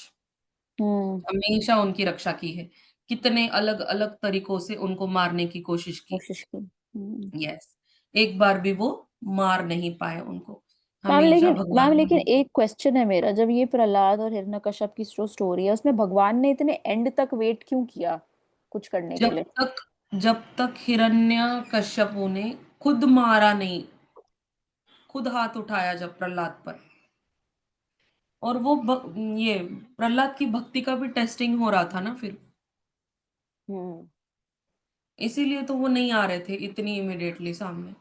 हम्म। हमेशा उनकी रक्षा की है। कितने अलग अलग तरीकों से उनको मारने की कोशिश की। कोशिश की। हम्म। यस, एक बार भी वो मार नहीं पाए उनको। मैम हमेशा लेकिन मैम भगवान लेकिन उनको। एक क्वेश्चन है मेरा, जब ये प्रहलाद और हिरण्यकश्यप की जो स्टोरी है उसमें भगवान ने इतने एंड तक वेट क्यों किया कुछ करने के जब लिए? तक जब तक हिरण्य कश्यपु ने खुद मारा नहीं, खुद हाथ उठाया जब प्रहलाद पर, और वो ये प्रहलाद की भक्ति का भी टेस्टिंग हो रहा था ना फिर, हम्म। इसीलिए तो वो नहीं आ रहे थे इतनी इमिडिएटली सामने।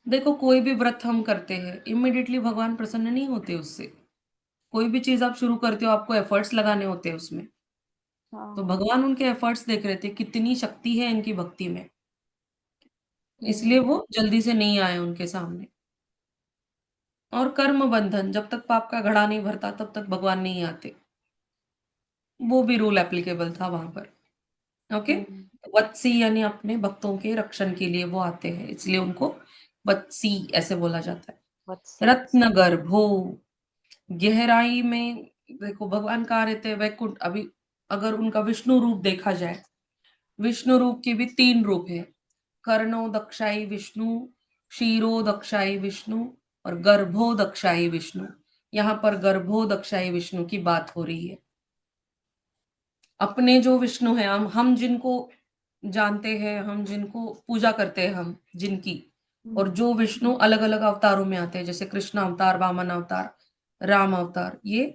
देखो, कोई भी व्रत हम करते हैं, इमिडिएटली भगवान प्रसन्न नहीं होते उससे। कोई भी चीज आप शुरू करते हो, आपको एफर्ट्स लगाने होते हैं उसमें। हाँ तो हाँ। भगवान उनके एफर्ट्स देख रहे थे, कितनी शक्ति है इनकी भक्ति में, इसलिए हम्म। वो जल्दी से नहीं आए उनके सामने। और कर्म बंधन, जब तक पाप का घड़ा नहीं भरता तब तक भगवान नहीं आते। वो भी रूल एप्लीकेबल था वहां पर। ओके। हम्म। वत्सी यानी अपने भक्तों के रक्षण के लिए वो आते हैं, इसलिए उनको वत्सी ऐसे बोला जाता है। वत्सी। रत्न गर्भो, गहराई में। देखो भगवान कहाँ रहते हैं? वैकुंठ। अभी अगर उनका विष्णु रूप देखा जाए, विष्णु रूप के भी तीन रूप है। कर्णो दक्षाई विष्णु, क्षीरो दक्षाई विष्णु, और गर्भो दक्षाई विष्णु। यहाँ पर गर्भो दक्षाई विष्णु की बात हो रही है। अपने जो विष्णु है, हम जिनको जानते हैं, हम जिनको पूजा करते हैं, हम जिनकी, और हम्म। जो विष्णु अलग अलग अवतारों में आते हैं, जैसे कृष्ण अवतार, वामन अवतार, राम अवतार, ये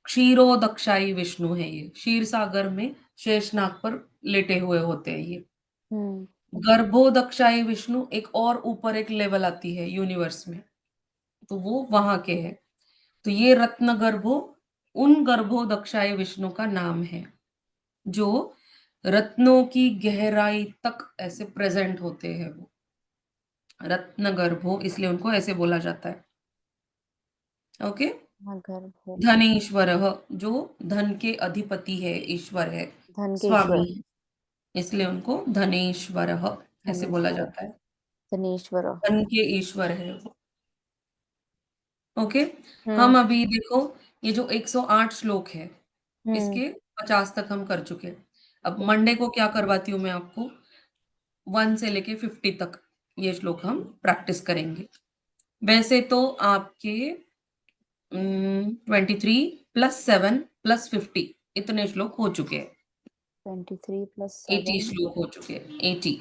क्षीरोदक्षाई विष्णु है। ये क्षीर सागर में शेषनाग पर लेटे हुए होते हैं ये। हम्म। गर्भोदक्षाई विष्णु एक और ऊपर एक लेवल आती है यूनिवर्स में, तो वो वहां के हैं। तो ये रत्न गर्भो उन गर्भोदक्षाई विष्णु का नाम है, जो रत्नों की गहराई तक ऐसे प्रेजेंट होते हैं वो। रत्न गर्भो, इसलिए उनको ऐसे बोला जाता है। ओके। हाँ, गर्भ हो। धनेश्वर, जो धन के अधिपति है, ईश्वर है, धन के स्वामी ईश्वर। है, इसलिए उनको धनेश्वर ऐसे बोला धनेश्वर। जाता है। धनेश्वर। धन के ईश्वर है वो। ओके। हम्म। हम अभी देखो, ये जो 108 श्लोक है, हम्म। इसके 50 तक हम कर चुके हैं। अब ठीक है। मंडे को क्या करवाती हूँ मैं आपको, 1 से लेके 50 तक ये श्लोक हम प्रैक्टिस करेंगे। वैसे तो आपके 23 + 7 + 50 इतने श्लोक हो चुके हैं। 23 + 7। 80 श्लोक हो चुके हैं, 80।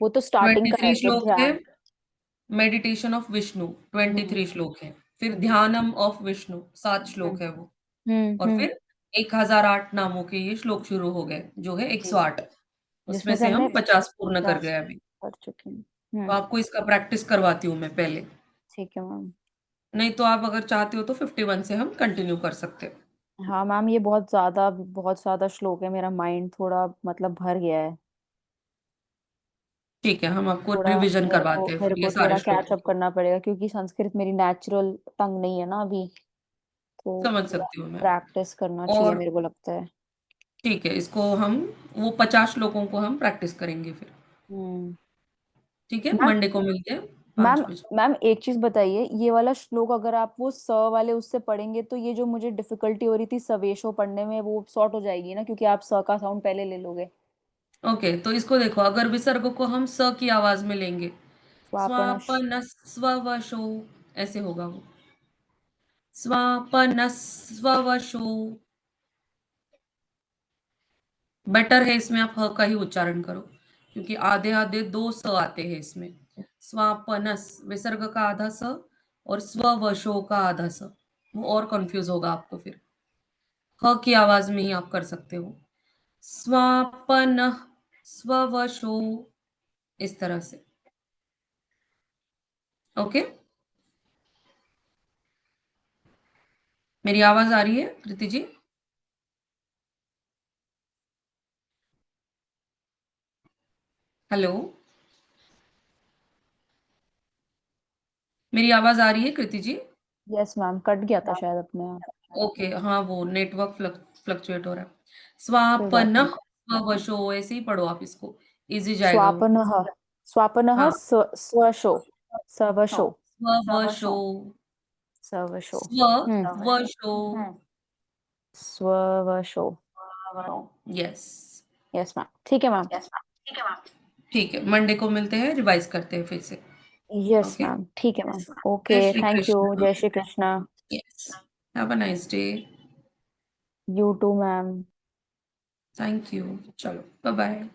वो तो स्टार्टिंग का 23 है जो श्लोक है ध्यान। मेडिटेशन ऑफ विष्णु, हम्म। 23 श्लोक है। फिर हम्म। ध्यानम ऑफ विष्णु, 7 हम्म। श्लोक है वो। हम्म। और फिर 1008 नामों के ये श्लोक शुरू हो गए, जो है जी, 108। उसमें जिसमें से से हमने हम 50 पूर्ण कर 50 गए अभी। कर चुके हैं। तो आपको इसका प्रैक्टिस करवाती हूँ मैं पहले। ठीक है मैम। नहीं तो आप अगर चाहते हो तो 51 से हम कंटिन्यू कर सकते हैं। हाँ मैम, ये बहुत ज्यादा श्लोक है, मेरा माइंड थोड़ा मतलब भर गया है। ठीक है, हम आपको थोड़ा रिविज़न मेरे को करवाते हैं मेरे फिर ये को सारे थोड़ा कैच श्लोकों अप को। करना पड़ेगा, क्योंकि संस्कृत मेरी नेचुरल टंग नहीं है ना अभी। तो समझ थोड़ा सकती हूँ मैं। प्रैक्टिस करना चाहिए और मेरे को लगता है। ठीक है, इसको हम वो 50 श्लोकों को हम प्रैक्टिस करेंगे फिर। हम्म। ठीक है, मैम मंडे को मिलते हैं 5 मैम बजे। मैम एक चीज बताइए, ये वाला श्लोक अगर आप वो स वाले उससे पढ़ेंगे तो ये जो मुझे डिफिकल्टी हो रही थी सवेशो पढ़ने में, वो सॉर्ट हो जाएगी ना, क्योंकि आप स का साउंड पहले ले लोगे। ओके, तो इसको देखो, अगर विसर्ग को हम स की आवाज़ में लेंगे, स्वापनश। स्वापनस्ववशो, ऐसे होगा वो। स्वापनस्ववशो। बेटर है इसमें आप ह का ही उच्चारण करो, क्योंकि आधे-आधे 2 स आते हैं इसमें। स्वापनस विसर्ग का आधा स और स्ववशो का आधा स। वो और कन्फ्यूज़ होगा आपको फिर। ह की आवाज़ में ही आप कर सकते हो। स्वापनः स्ववशो, इस तरह से। ओके? मेरी आवाज़ आ रही है कृति जी? हेलो? मेरी आवाज़ आ रही है कृति जी? यस मैम, कट गया था शायद अपने आप। ओके, हाँ, वो नेटवर्क फ्लक्चुएट हो रहा है। कोई बात स्वापनः नहीं। स्ववशो, ऐसे ही पढ़ो आप इसको, ईज़ी जाएगा वो। स्वापनः। स्वापनः हाँ, स्वशो। सवशो। स्ववशो, सवशो। हम्म। स्ववशो। स्ववशो। यस। यस मैम, ठीक है मैम। ठीक है, मंडे को मिलते हैं, रिवाइज़ करते हैं फिर से। Yes okay? मैम, ठीक है मैम। जय okay, Shri thank you. Krishna. जय Shri Krishna. Yes. Have a nice day. You too ma'am. Thank you. चलो, बाय-बाय।